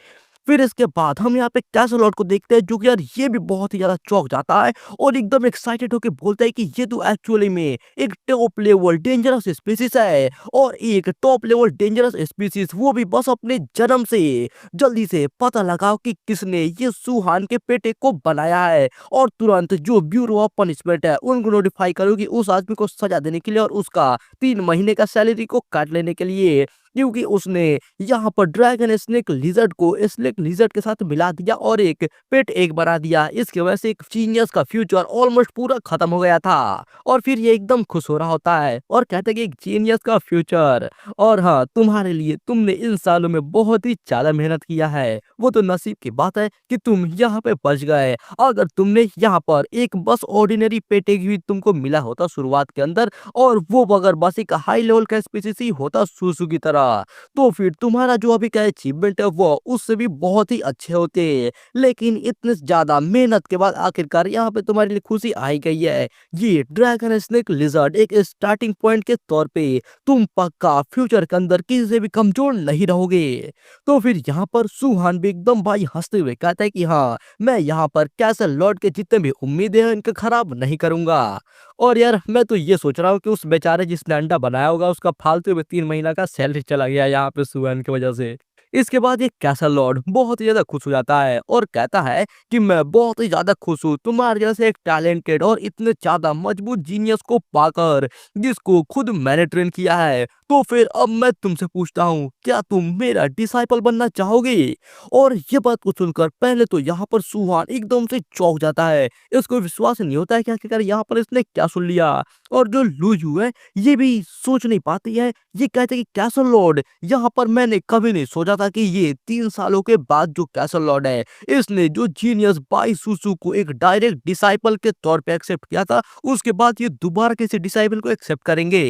फिर इसके बाद हम यहाँ पे कैसलॉट को देखते हैं जो कि यार ये भी बहुत ही ज्यादा चौंक जाता है और एकदम एक्साइटेड होकर बोलता है कि ये तो एक्चुअली में एक टॉप लेवल डेंजरस स्पीसीज है और एक टॉप लेवल डेंजरस स्पीसीज वो भी बस अपने जन्म से। जल्दी से पता लगाओ कि किसने ये सुहान के बेटे को बनाया है और तुरंत जो ब्यूरो ऑफ पनिशमेंट है उनको नोटिफाई करो कि उस आदमी को सजा देने के लिए और उसका 3 महीने का सैलरी को काट लेने के लिए, क्योंकि उसने यहाँ पर ड्रैगन स्नेक लिजर्ड को स्नेक लिजर्ड के साथ मिला दिया और एक पेट एग बना दिया। इसकी वजह से एक जीनियस का फ्यूचर ऑलमोस्ट पूरा खत्म हो गया था। और फिर ये एकदम खुश हो रहा होता है और कहता है कि एक जीनियस का फ्यूचर, और हाँ तुम्हारे लिए तुमने इन सालों में बहुत ही ज्यादा मेहनत किया है, वो तो नसीब की बात है कि तुम यहाँ पे बच गए। अगर तुमने यहाँ पर एक बस ऑर्डिनरी पेट एग भी तुमको मिला होता शुरुआत के अंदर और वो अगर बस एक हाई लेवल का स्पीसीज ही होता सुसु की तरह, तो फिर तुम्हारा जो अभी का अचीवमेंट है वो उससे भी बहुत ही अच्छे होते। लेकिन इतने ज्यादा मेहनत के बाद आखिरकार यहाँ पे तुम्हारे लिए खुशी आई गई है। ये ड्रैगन स्नेक लिजर्ड एक स्टार्टिंग पॉइंट के तौर पे तुम पक्का फ्यूचर के अंदर किसी से भी कमजोर नहीं रहोगे। तो फिर यहाँ पर सुहान भी एकदम भाई हंसते हुए कहता है कि हाँ मैं यहाँ पर कैसल लॉर्ड के जितने भी उम्मीदें हैं इनके खराब नहीं करूंगा। और यार मैं तो ये सोच रहा हूँ कि उस बेचारे जिसने अंडा बनाया होगा उसका फालतू में 3 महीना का सैलरी चला गया यहाँ पे सुअन की वजह से। इसके बाद ये कैसल लॉर्ड बहुत ही ज्यादा खुश हो जाता है और कहता है कि मैं बहुत ही ज्यादा खुश हूँ तुम्हारे जैसे एक टैलेंटेड और इतने ज्यादा मजबूत जीनियस को पाकर, जिसको खुद मैंने ट्रेन किया है। तो फिर अब मैं तुमसे पूछता हूँ क्या तुम मेरा डिसाइपल बनना चाहोगे? और ये बात को सुनकर पहले तो यहाँ पर सुहान एकदम से चौंक जाता है। इसको विश्वास नहीं होता है कि आखिरकार यहाँ पर इसने क्या सुन लिया। और जो लूजू है ये भी सोच नहीं पाती है। ये कहते कि कैसल लॉर्ड, यहाँ पर मैंने कभी नहीं सोचा था कि ये 3 सालों के बाद जो कैसल लॉर्ड है इसने जो जीनियस बाई सुसु को एक डायरेक्ट डिसाइपल के तौर पे एक्सेप्ट किया था, उसके बाद ये दोबारा किसी डिसाइपल को एक्सेप्ट करेंगे।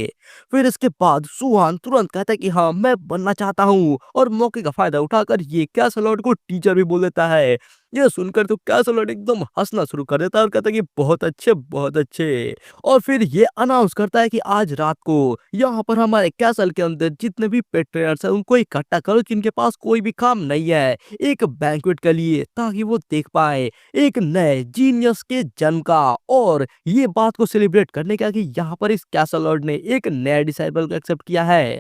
फिर इसके बाद सुहान तुरंत कहता है कि हाँ मैं बनना चाहता हूँ और मौके का फायदा उठाकर ये कैसल लॉर्ड को टीचर भी बोल देता है। ये सुनकर तो कैसल लॉर्ड एकदम हंसना शुरू कर देता है और कहता है कि बहुत अच्छे बहुत अच्छे। और फिर ये अनाउंस करता है कि आज रात को यहाँ पर हमारे कैसल के अंदर जितने भी पेट ट्रेनर्स हैं उनको इकट्ठा करो जिनके पास कोई भी काम नहीं है, एक बैंक्वेट के लिए, ताकि वो देख पाए एक नए जीनियस के जन्म का। और ये बात को सेलिब्रेट करने का कि यहाँ पर इस कैसल लॉर्ड ने एक नया डिसाइबल को एक्सेप्ट किया है।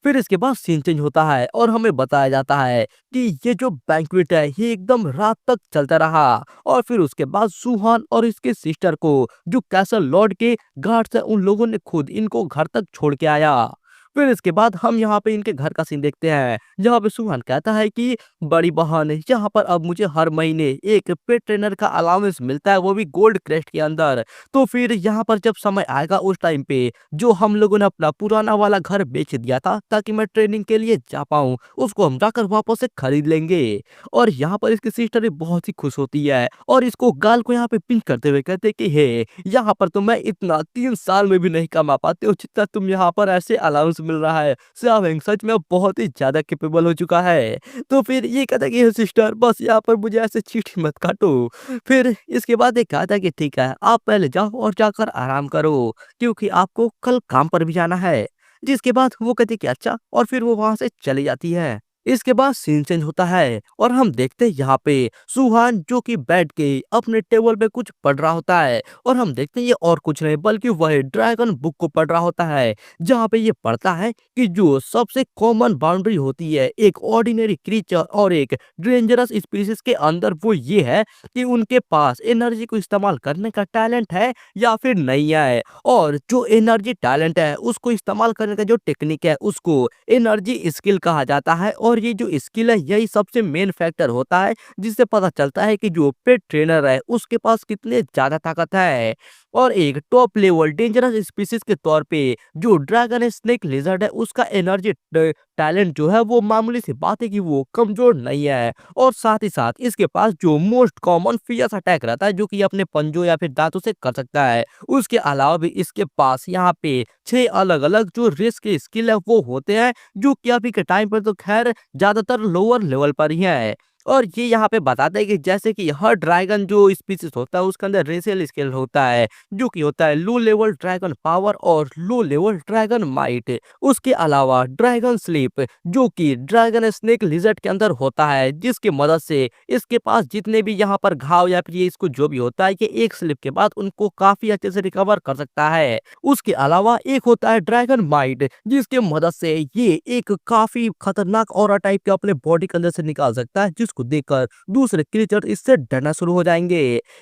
फिर इसके बाद सीन चेंज होता है और हमें बताया जाता है कि ये जो बैंक्वेट है ये एकदम रात तक चलता रहा। और फिर उसके बाद सुहान और इसके सिस्टर को जो कैसल लॉर्ड के गार्ड्स है उन लोगों ने खुद इनको घर तक छोड़ के आया। फिर इसके बाद हम यहाँ पे इनके घर का सीन देखते हैं जहाँ पे सुहान कहता है कि बड़ी बहन यहाँ पर अब मुझे हर महीने एक पेट ट्रेनर का अलाउंस मिलता है, वो भी गोल्ड क्रेस्ट के अंदर। तो फिर यहाँ पर जब समय आएगा उस टाइम पे जो हम लोगों ने अपना पुराना वाला घर बेच दिया था ताकि मैं ट्रेनिंग के लिए जा पाऊँ, उसको हम जाकर वापस से खरीद लेंगे। और यहाँ पर इसकी सिस्टर भी बहुत ही खुश होती है और इसको गाल को यहाँ पे पिंच करते हुए कहते कि हे, यहाँ पर तो मैं इतना 3 साल में भी नहीं कमा पाते हो जितना तुम यहाँ पर ऐसे अलाउंस मिल रहा है। शाओहेंग सच में बहुत ही ज्यादा कैपेबल हो चुका है। तो फिर ये कहता कि हे सिस्टर बस यहाँ पर मुझे ऐसे चींटी मत काटो। फिर इसके बाद ये कहता कि ठीक है आप पहले जाओ और जाकर आराम करो क्योंकि आपको कल काम पर भी जाना है। जिसके बाद वो कहती कि अच्छा, और फिर वो वहां से चली जाती है। इसके बाद सीन चेंज होता है और हम देखते हैं यहाँ पे सुहान जो कि बैठ के अपने टेबल पे कुछ पढ़ रहा होता है। और हम देखते हैं ये और कुछ नहीं बल्कि वह ड्रैगन बुक को पढ़ रहा होता है जहाँ पे ये पढ़ता है कि जो सबसे कॉमन बाउंड्री होती है एक ऑर्डिनरी क्रीचर और एक डेंजरस स्पीसीज के अंदर, वो ये है कि उनके पास एनर्जी को इस्तेमाल करने का टैलेंट है या फिर नहीं है। और जो एनर्जी टैलेंट है उसको इस्तेमाल करने का जो टेक्निक है उसको एनर्जी स्किल कहा जाता है। और ये जो स्किल है यही सबसे मेन फैक्टर होता है जिससे पता चलता है कि जो पेट ट्रेनर है उसके पास कितने ज्यादा ताकत है। और एक टॉप लेवल डेंजरस स्पीसीज के तौर पे जो ड्रैगन स्नेक लिजर्ड है उसका एनर्जी टैलेंट जो है वो मामूली सी बात है कि वो कमजोर नहीं है। और साथ ही साथ इसके पास जो मोस्ट कॉमन फियर्स अटैक रहता है जो कि अपने पंजों या फिर दांतों से कर सकता है। उसके अलावा भी इसके पास यहाँ पे 6 अलग-अलग जो रिस्क के स्किल है वो होते हैं जो कि अभी के टाइम पर तो खैर ज्यादातर लोअर लेवल पर ही है। और ये यहाँ पे बताते हैं कि जैसे कि हर ड्रैगन जो स्पीसीज होता है उसके अंदर रेशियल स्किल होता है जो कि होता है लो लेवल ड्रैगन पावर और लो लेवल ड्रैगन माइट। उसके अलावा ड्रैगन स्लीप जो कि ड्रैगन स्नेक लिजर्ड के अंदर होता है जिसकी मदद से इसके पास जितने भी यहाँ पर घाव या फिर ये इसको जो भी होता है कि एक स्लिप के बाद उनको काफी अच्छे से रिकवर कर सकता है। उसके अलावा एक होता है ड्रैगन माइट जिसके मदद से ये एक काफी खतरनाक ऑरा टाइप के अपने बॉडी के अंदर से निकाल सकता है जिसको देखकर दूसरे क्रिएचर इससे डरना शुरू हो जाएंगे।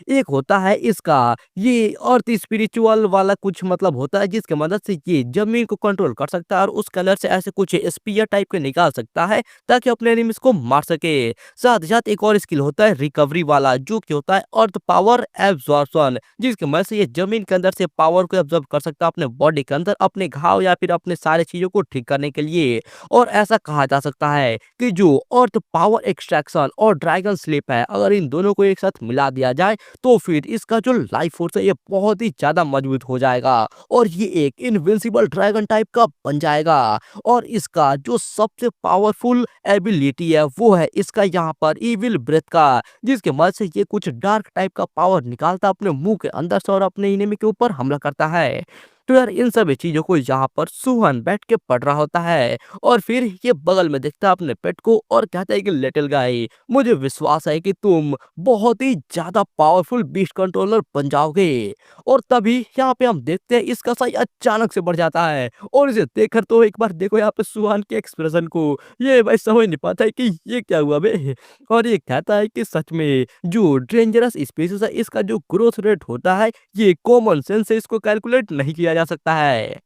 एक होता है इसका ये अर्थ स्पिरिचुअल वाला कुछ मतलब होता है जिसके मदद से ये जमीन को कंट्रोल कर सकता है और उस कलर से ऐसे कुछ स्पीयर टाइप के निकाल सकता है ताकि अपने एनिमीज को मार सके। साथ ही साथ एक और स्किल होता है रिकवरी वाला जो कि होता है अर्थ पावर एब्जॉर्प्शन जिसकी मदद से ये जमीन के अंदर से पावर को एब्जॉर्ब कर सकता है अपने बॉडी के अंदर अपने घाव या फिर अपने सारे चीजों को ठीक करने के लिए। और ऐसा कहा जा सकता है कि जो अर्थ पावर एक्सट्रैक्शन और ड्रैगन स्लीप है अगर इन दोनों को एक साथ मिला दिया जाए तो फिर इसका जो लाइफ फोर्स है ये बहुत ही ज्यादा मजबूत हो जाएगा और ये एक इनविंसिबल ड्रैगन टाइप का बन जाएगा। और इसका जो सबसे पावरफुल एबिलिटी है वो है इसका यहाँ पर इविल ब्रेथ का जिसके मदद से ये कुछ डार्क टाइप का पावर निकालता है अपने मुंह के अंदर से और अपने एनिमी के ऊपर हमला करता है। तो यार इन सभी चीजों को यहाँ पर सुहान बैठ के पढ़ रहा होता है और फिर ये बगल में देखता है अपने पेट को और कहता है कि लिटिल गाय मुझे विश्वास है कि तुम बहुत ही ज्यादा पावरफुल बीस्ट कंट्रोलर बन जाओगे। और तभी यहाँ पे हम देखते हैं इसका साइज अचानक से बढ़ जाता है और इसे देखकर तो एक बार देखो यहाँ पे सुहान के एक्सप्रेशन को, ये भाई समझ नहीं पाता है कि ये क्या हुआ बे। और ये कहता है कि सच में जो डेंजरस स्पीसीज है इसका जो ग्रोथ रेट होता है ये कॉमन सेंस से इसको कैलकुलेट नहीं किया जा सकता है।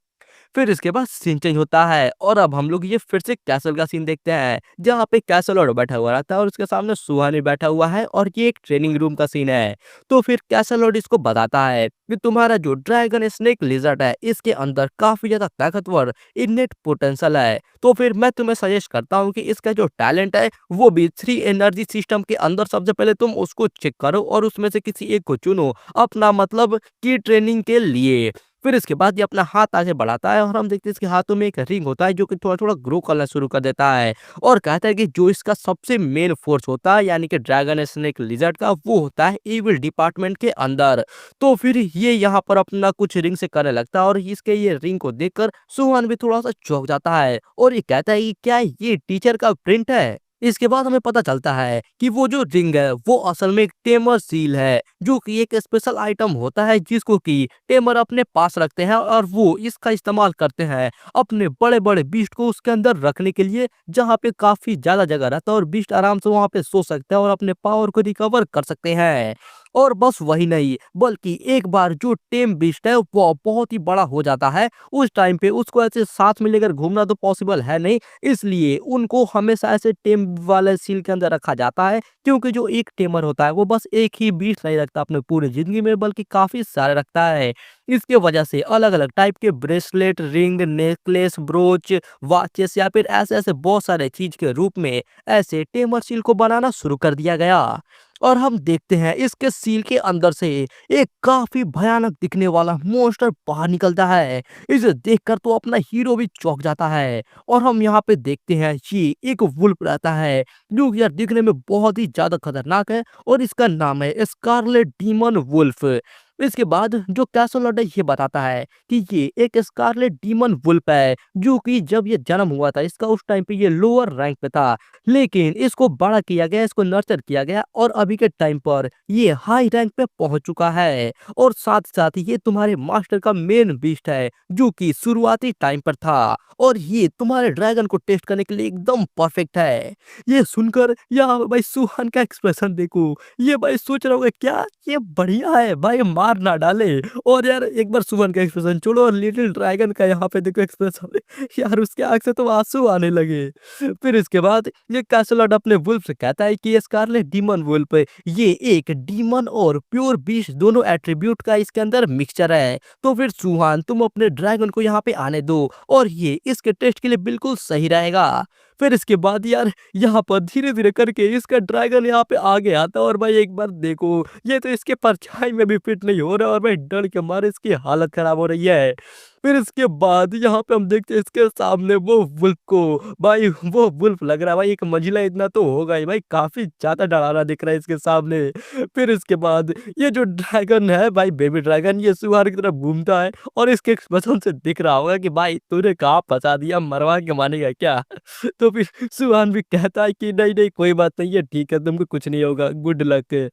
फिर इसके बाद सीन चेंज होता है और अब हम लोग ये फिर से कैसल का सीन देखते हैं जहाँ पे कैसल लॉर्ड बैठा हुआ रहता है और उसके सामने सुहानी बैठा हुआ है और ये एक ट्रेनिंग रूम का सीन है। तो फिर कैसल लॉर्ड इसको बताता है कि तुम्हारा जो ड्रैगन स्नेक लिजर्ड है इसके अंदर काफी ज्यादा ताकतवर इनेट पोटेंशियल है। तो फिर मैं तुम्हें सजेस्ट करता हूँ कि इसका जो टैलेंट है वो भी 3 एनर्जी सिस्टम के अंदर सबसे पहले तुम उसको चेक करो और उसमें से किसी एक को चुनो अपना मतलब की ट्रेनिंग के लिए। फिर इसके बाद ये अपना हाथ आगे बढ़ाता है और हम देखते हैं इसके हाथों में एक रिंग होता है जो कि थोड़ा थोड़ा ग्रो करना शुरू कर देता है और कहता है कि जो इसका सबसे मेन फोर्स होता है यानी कि ड्रैगन स्नेक लिजर्ड का वो होता है इविल डिपार्टमेंट के अंदर। तो फिर ये यहाँ पर अपना कुछ रिंग से करने लगता है और इसके ये रिंग को देखकर सुहान भी थोड़ा सा चौंक जाता है और ये कहता है कि क्या ये टीचर का प्रिंट है। इसके बाद हमें पता चलता है कि वो जो रिंग है वो असल में एक टेमर सील है, जो कि एक स्पेशल आइटम होता है जिसको कि टेमर अपने पास रखते हैं और वो इसका इस्तेमाल करते हैं अपने बड़े बड़े बीस्ट को उसके अंदर रखने के लिए, जहाँ पे काफी ज्यादा जगह रहता है और बीस्ट आराम से वहाँ पे सो सकते हैं और अपने पावर को रिकवर कर सकते हैं। और बस वही नहीं, बल्कि एक बार जो टेम बीस्ट है वो बहुत ही बड़ा हो जाता है, उस टाइम पे उसको ऐसे साथ में लेकर घूमना तो पॉसिबल है नहीं, इसलिए उनको हमेशा ऐसे टेम वाले सील के अंदर रखा जाता है, क्योंकि जो एक टेमर होता है वो बस एक ही बीस्ट नहीं रखता अपने पूरी जिंदगी में, बल्कि काफी सारे रखता है। इसके वजह से अलग अलग टाइप के bracelet, ring, necklace, broach, watches या फिर ऐसे ऐसे बहुत सारे चीज के रूप में ऐसे टेमर सील को बनाना शुरू कर दिया गया। और हम देखते हैं इसके सील के अंदर से एक काफी भयानक दिखने वाला मॉन्स्टर बाहर निकलता है। इसे देखकर तो अपना हीरो भी चौंक जाता है। और हम यहाँ पे देखते हैं ये एक वुल्फ रहता है, जो कि यार दिखने में बहुत ही ज्यादा खतरनाक है और इसका नाम है स्कारलेट डीमन वुल्फ। इसके बाद जो कैसलॉट है ये बताता है कि ये एक स्कारलेट डीमन वुल्फ है, जो कि जब ये जन्म हुआ था इसका उस टाइम पे ये लोअर रैंक पे था, लेकिन इसको बड़ा किया गया, इसको नर्चर किया गया और अभी के टाइम पर ये हाई रैंक पे पहुंच चुका है। और साथ साथ ये तुम्हारे मास्टर का मेन बीस्ट है, जो कि शुरुआती टाइम पर था, और ये तुम्हारे ड्रैगन को टेस्ट करने के लिए एकदम परफेक्ट है। ये सुनकर यहाँ भाई सुहान का एक्सप्रेशन देखो, ये भाई सोच रहा होगा क्या ये बढ़िया है भाई, मार ना डाले। और यार एक बार सुमन का एक्सप्रेशन छोड़ो और लिटिल ड्रैगन का यहाँ पे देखो एक्सप्रेशन, यार उसके आंख से तो आंसू आने लगे। फिर इसके बाद ये कैसलॉट अपने वुल्फ से कहता है कि ये स्कारलेट डीमन वुल्फ ये एक डीमन और प्योर बीस्ट दोनों एट्रीब्यूट का इसके अंदर मिक्सचर है, तो फिर सुहान तुम अपने ड्रैगन को यहाँ पे आने दो और ये इसके टेस्ट के लिए बिल्कुल सही रहेगा। फिर इसके बाद यार यहाँ पर धीरे धीरे करके इसका ड्रैगन यहाँ पे आगे आता है और भाई एक बार देखो ये तो इसके परछाई में भी फिट नहीं हो रहा और भाई डर के मारे इसकी हालत खराब हो रही है। फिर इसके बाद यहाँ पे हम देखते हैं इसके सामने वो वुल्फ को, भाई वो वुल्फ लग रहा है भाई एक मंजिला इतना तो होगा ही भाई, काफी ज्यादा डरावना दिख रहा है इसके सामने। फिर इसके बाद ये जो ड्रैगन है भाई बेबी ड्रैगन, ये सुहार की तरफ घूमता है और इसके एक्सप्रेशन से दिख रहा होगा कि भाई तूने कहाँ फंसा दिया, मरवा के मानेगा क्या। तो फिर सुहान भी कहता है कि नहीं नहीं कोई बात नहीं है, ठीक है तुमको कुछ नहीं होगा, गुड लक।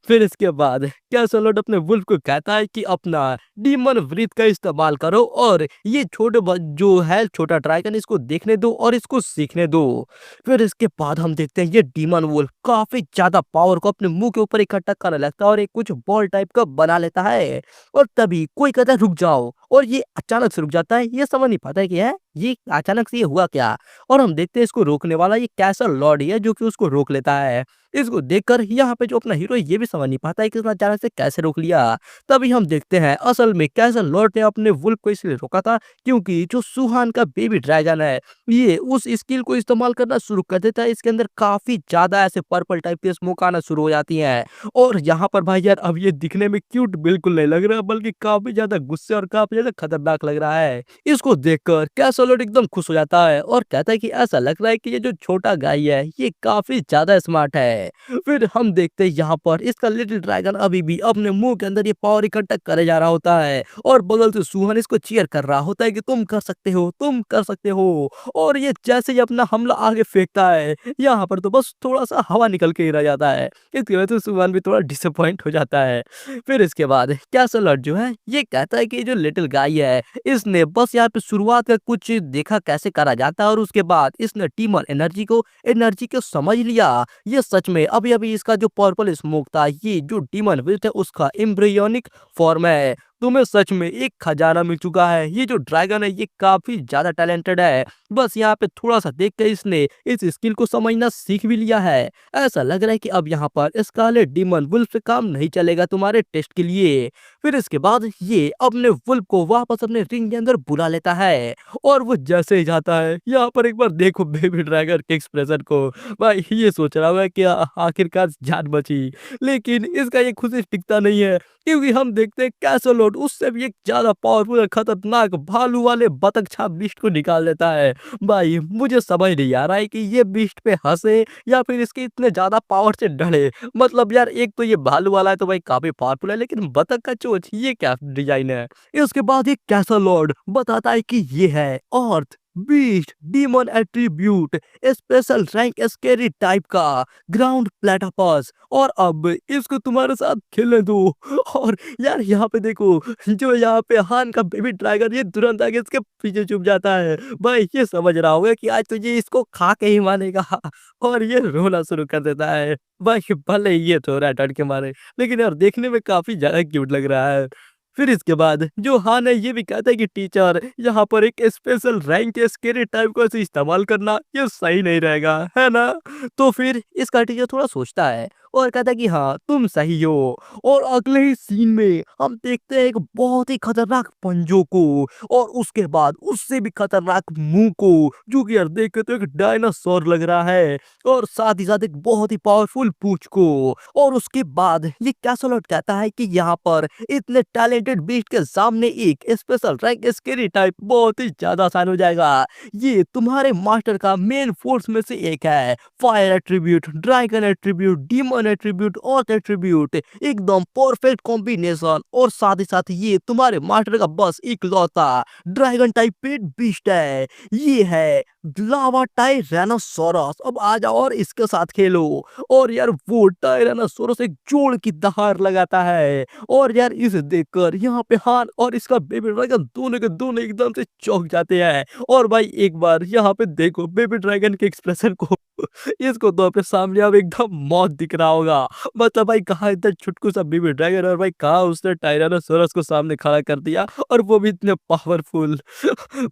फिर इसके बाद कैसलॉट अपने वुल्फ को कहता है कि अपना डीमन ब्रीथ का इस्तेमाल करो और ये जो है छोटा ड्रैगन इसको देखने दो और इसको सीखने दो। फिर इसके बाद हम देखते हैं ये डीमन वुल्फ काफी ज्यादा पावर को अपने मुंह के ऊपर इकट्ठा करने लगता है और एक कुछ बॉल टाइप का बना लेता है। और तभी कोई कहता है रुक जाओ, और ये अचानक से रुक जाता है, ये समझ नहीं पाता है कि है ये अचानक से ये हुआ क्या। और हम देखते हैं इसको रोकने वाला ये कैसल लॉर्ड ही है, जो कि उसको रोक लेता है। इसको देखकर यहाँ पे जो अपना हीरो है ये भी समझ नहीं पाता है कि इसने अचानक से कैसे रोक लिया। तभी हम देखते हैं असल में कैसल लॉर्ड ने अपने वुल्फ को इसलिए रोका था क्योंकि जो सुहान का बेबी ड्रैगन है ये उस स्किल को इस्तेमाल करना शुरू कर देता है। इसके अंदर काफी ज्यादा ऐसे पर्पल टाइप के स्मोक आना शुरू हो जाती है और यहाँ पर भाई यार अब ये दिखने में क्यूट बिल्कुल नहीं लग रहा, बल्कि काफी ज्यादा गुस्से और काफी ज्यादा खतरनाक लग रहा है। इसको देखकर कैसलॉट एकदम खुश हो जाता है और कहता है कि ऐसा लग रहा है कि ये जो छोटा गाय है ये काफी ज्यादा स्मार्ट है। फिर हम देखते हैं यहाँ पर इसका लिटिल ड्रैगन अभी भी अपने मुंह के अंदर ये पावर इकट्ठा करे जा रहा होता है और बगल से सुहान इसको चीयर कर रहा होता है कि तुम कर सकते हो, तुम कर सकते हो। और ये जैसे ही अपना हमला आगे फेंकता है यहाँ पर तो बस थोड़ा सा हवा निकल के ही रह जाता है, इसकी वजह से सुहान भी थोड़ा डिसअपॉइंट हो जाता है। फिर इसके बाद कैसलॉट जो है ये कहता है कि जो लिटिल गाय है इसने बस यहाँ पे शुरुआत का कुछ देखा कैसे करा जाता है और उसके बाद इसने टीमर एनर्जी को समझ लिया। ये सच में अभी अभी इसका जो पर्पल स्मोक था ये जो डीमन विल्ट है उसका एम्ब्रियोनिक फॉर्म है। तुम्हें सच में एक खजाना मिल चुका है। ये जो ड्रैगन है ये काफी ज्यादा टैलेंटेड है, बस यहाँ पे थोड़ा सा देख के इसने इस स्किल को समझना सीख भी लिया है। ऐसा लग रहा है कि अब यहाँ पर स्कारलेट डीमन वुल्फ से काम नहीं चलेगा तुम्हारे टेस्ट के लिए। फिर इसके बाद ये अपने वुल्फ को वापस अपने रिंग के अंदर बुला लेता है और वो जैसे ही जाता है यहाँ पर एक बार देखो बेबी ड्रैगन के एक्सप्रेशन को, भाई ये सोच रहा है कि आखिरकार जान बची, लेकिन इसका ये खुशी टिकता नहीं है क्योंकि हम देखते हैं कैसलॉट उससे भी एक ज्यादा पावरफुल और खतरनाक भालू वाले बतख छाप बीस्ट को निकाल देता है। भाई मुझे समझ नहीं आ रहा है कि ये बीस्ट पे हंसे या फिर इसके इतने ज्यादा पावर से डरे। मतलब यार एक तो ये भालू वाला है तो भाई काफी पावरफुल है, लेकिन बतख का चोंच ये क्या डिजाइन है। इसके बाद ये कैसलॉट बताता है कि ये है earth, beast demon attribute special rank scary type का ग्राउंड प्लेटापस और अब इसको तुम्हारे साथ खेलने दो। और यार यहाँ पे देखो, जो यहाँ पे हान का बेबी ड्रैगन ये तुरंत आके इसके पीछे छुप जाता है। भाई ये समझ रहा होगा कि आज तुझे इसको खा के ही मानेगा। और ये रोना शुरू कर देता है। भाई भले ही ये तो रहा है डर के मारे, लेकिन यार देखने में काफी ज्यादा क्यूट लग रहा है। फिर इसके बाद जो हान है ये भी कहता है कि टीचर यहाँ पर एक स्पेशल रैंक के स्केरी टाइप को ऐसे इस्तेमाल करना ये सही नहीं रहेगा, है ना? तो फिर इसका टीचर थोड़ा सोचता है और कहता है कि हाँ तुम सही हो। और अगले ही सीन में हम देखते हैं एक बहुत ही खतरनाक पंजों को और उसके बाद उससे भी खतरनाक मुंह को, जो कि यार देख के तो एक डायनासोर लग रहा है। और साथ ही साथ एक बहुत ही पावरफुल पूंछ को। और उसके बाद ये कैसलॉट कहता है कि यहाँ पर इतने टैलेंटेड बीस्ट के सामने एक स्पेशल रैंक स्केरी टाइप बहुत ही ज्यादा आसान हो जाएगा। ये तुम्हारे मास्टर का मेन फोर्स में से एक है। Fire attribute, dragon attribute, demon attribute, earth attribute, एकदम परफेक्ट कॉम्बिनेशन। और साथ ही साथ ये तुम्हारे मास्टर का बस इकलौता ड्रैगन टाइप पेट बीस्ट है। ये है लावा टायरानोसोरस। अब आ जाओ और इसके साथ खेलो। और यार वो टायरानोसोरस एक जोड़ की दहाड़ लगाता है। और यार इसे देखकर यहाँ पे हान और इसका बेबी ड्रैगन दोनों के दोनों एकदम से चौंक जाते हैं। और भाई एक बार यहाँ पे देखो बेबी ड्रैगन के एक्सप्रेशन को। इसको तो अपने सामने अब एकदम मौत दिख रहा होगा। मतलब भाई कहाँ इतना छुटकू सा बेबी ड्रैगन और भाई कहाँ उसने टायरानोसोरस को सामने खड़ा कर दिया, और वो भी इतने पावरफुल।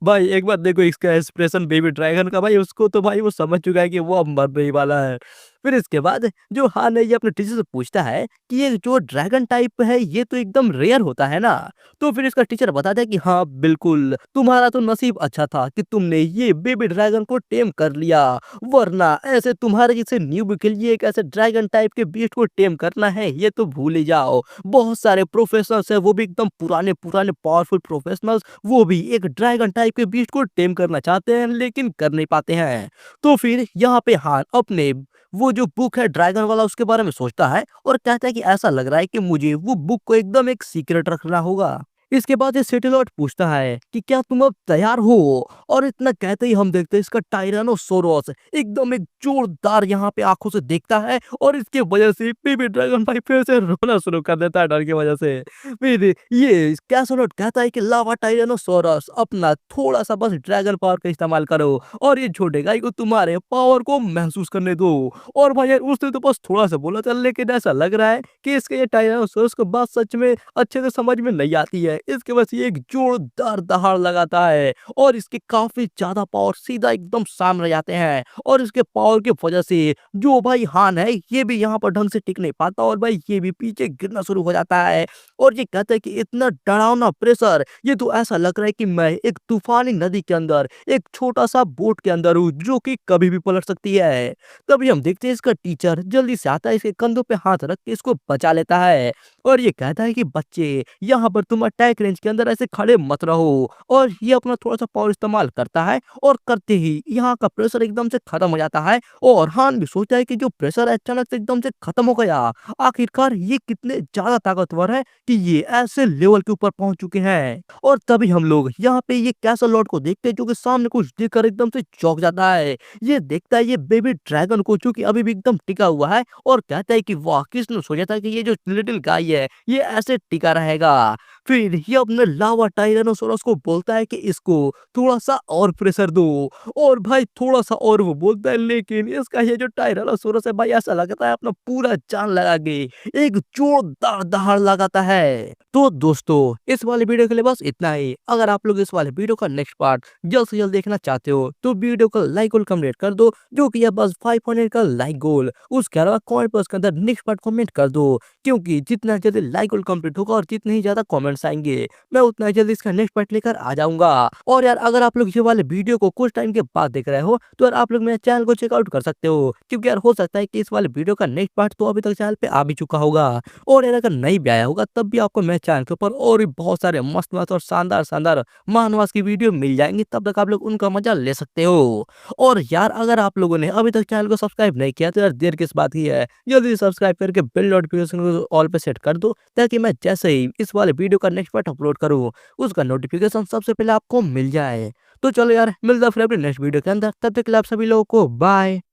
भाई एक बार देखो इसका एक्सप्रेशन बेबी ड्रैगन का, भाई उसको तो भाई वो समझ चुका है कि वो अब मरने ही वाला है। फिर इसके बाद जो हान है ये अपने टीचर से पूछता है कि ये जो ड्रैगन टाइप है ये तो एकदम रेयर होता है ना? तो फिर इसका टीचर बताता है कि हाँ बिल्कुल, तुम्हारा तो नसीब अच्छा था कि तुमने ये बेबी ड्रैगन को टेम कर लिया, वरना ऐसे तुम्हारे जैसे न्यूब के लिए एक ऐसे ड्रैगन टाइप के बीस्ट को टेम करना है ये तो भूल ही जाओ। बहुत सारे प्रोफेशनल्स है, वो भी एकदम पुराने पुराने पावरफुल प्रोफेशनल्स, वो भी एक ड्रैगन टाइप के बीस्ट को टेम करना चाहते हैं लेकिन कर नहीं पाते हैं। तो फिर यहाँ पे हान अपने वो जो बुक है ड्रैगन वाला उसके बारे में सोचता है और कहता है कि ऐसा लग रहा है कि मुझे वो बुक को एकदम एक सीक्रेट रखना होगा। इसके बाद ये सेटेलाइट पूछता है कि क्या तुम अब तैयार हो? और इतना कहते ही हम देखते हैं इसका टायरानोसोरस एकदम एक जोरदार यहाँ पे आंखों से देखता है, और इसके वजह से बेबी ड्रैगन भाई फिर से रोना शुरू कर देता है डर की वजह से। फिर ये कैसोलेट कहता है कि लावा टायरानोसोरस अपना थोड़ा सा बस ड्रैगन पावर का इस्तेमाल करो और ये छोटे गाय को तुम्हारे पावर को महसूस करने दो। और भाई यार उसने तो बस थोड़ा सा बोला था, लेकिन ऐसा लग रहा है कि इसके ये टायरानोसोरस को बात सच में अच्छे से समझ में नहीं आती है। इसके बस ये एक जोरदार दहाड़ लगाता है और इसके काफी ज्यादा पावर सीधा एकदम सामने जाते हैं। और इसके पावर की वजह से जो भाई हान है ये भी यहाँ पर ढंग से टिक नहीं पाता और भाई ये भी पीछे गिरना शुरू हो जाता है। और ये कहता है कि इतना डरावना प्रेशर, ये तो ऐसा लग रहा है कि मैं एक तूफानी नदी के अंदर एक छोटा सा बोट के अंदर हूँ जो कि कभी भी पलट सकती है। तभी हम देखते हैं इसका टीचर जल्दी से आता है, इसके कंधों पे हाथ रख के इसको बचा लेता है। और ये कहता है कि बच्चे यहाँ पर तुम अटैक रेंज के अंदर ऐसे खड़े मत रहो। और ये अपना थोड़ा सा पावर इस्तेमाल करता है और करते ही यहाँ का प्रेशर एकदम से खत्म हो जाता है। और हान भी सोचता है कि जो प्रेशर अचानक से एकदम से खत्म हो गया, आखिरकार ये कितने ज्यादा ताकतवर है कि ये ऐसे लेवल के ऊपर पहुंच चुके हैं। और तभी हम लोग यहाँ पे ये कैसल लॉर्ड को देखते हैं जो कि सामने कुछ देखकर एकदम से चौंक जाता है। ये देखता है ये बेबी ड्रैगन को जो कि अभी भी एकदम टिका हुआ है और कहता है कि वाह, किसने सोचा था कि ये जो लिटिल गाय है ये ऐसे टिका रहेगा। फिर ये अपने लावा टायरानोसोरस को बोलता है कि इसको थोड़ा सा और प्रेशर दो। और भाई थोड़ा सा और वो बोलता है, लेकिन इसका ये जो टायरानोसोरस है भाई ऐसा लगता है अपना पूरा जान लगा के एक जोरदार दहाड़ लगाता है। तो दोस्तों इस वाले वीडियो के लिए बस इतना ही। अगर आप लोग इस वाले वीडियो का नेक्स्ट पार्ट जल्द से जल्द देखना चाहते हो तो वीडियो को लाइक और कमेंट कर दो, जो कि है बस 500 का लाइक गोल। उसके अलावा कमेंट बॉक्स के अंदर नेक्स्ट पार्ट कमेंट कर दो, क्योंकि जितना जल्दी लाइक गोल कंप्लीट होगा और जितने ही ज्यादा कमेंट्स आएंगे मैं उतना ही जल्दी इसका नेक्स्ट पार्ट लेकर आ जाऊंगा। और यार अगर आप लोग ये वाले वीडियो को कुछ टाइम के बाद देख रहे हो तो यार आप लोग मेरे चैनल को चेकआउट कर सकते हो, क्योंकि यार हो सकता है कि इस वाले वीडियो का नेक्स्ट पार्ट तो अभी तक चैनल पे आ भी चुका होगा। और यार अगर नहीं भी आया होगा तब भी आपको मेरे चैनल के ऊपर और भी बहुत सारे मस्त मस्त और शानदार शानदार मानवास की वीडियो मिल जाएंगी, तब तक आप लोग उनका मजा ले सकते हो। और यार अगर आप लोगों ने अभी तक चैनल को सब्सक्राइब नहीं किया तो यार देर किस बात की है, जल्दी सब्सक्राइब करके बेल नोटिफिकेशन को ऑल पे सेट कर दो, ताकि मैं जैसे ही इस वाले वीडियो का नेक्स्ट पार्ट अपलोड करूँ उसका नोटिफिकेशन सबसे पहले आपको मिल जाए। तो चलो यार, मिलता है फिर अपने नेक्स्ट वीडियो के अंदर, तब तक के लिए आप सभी लोगों को बाय।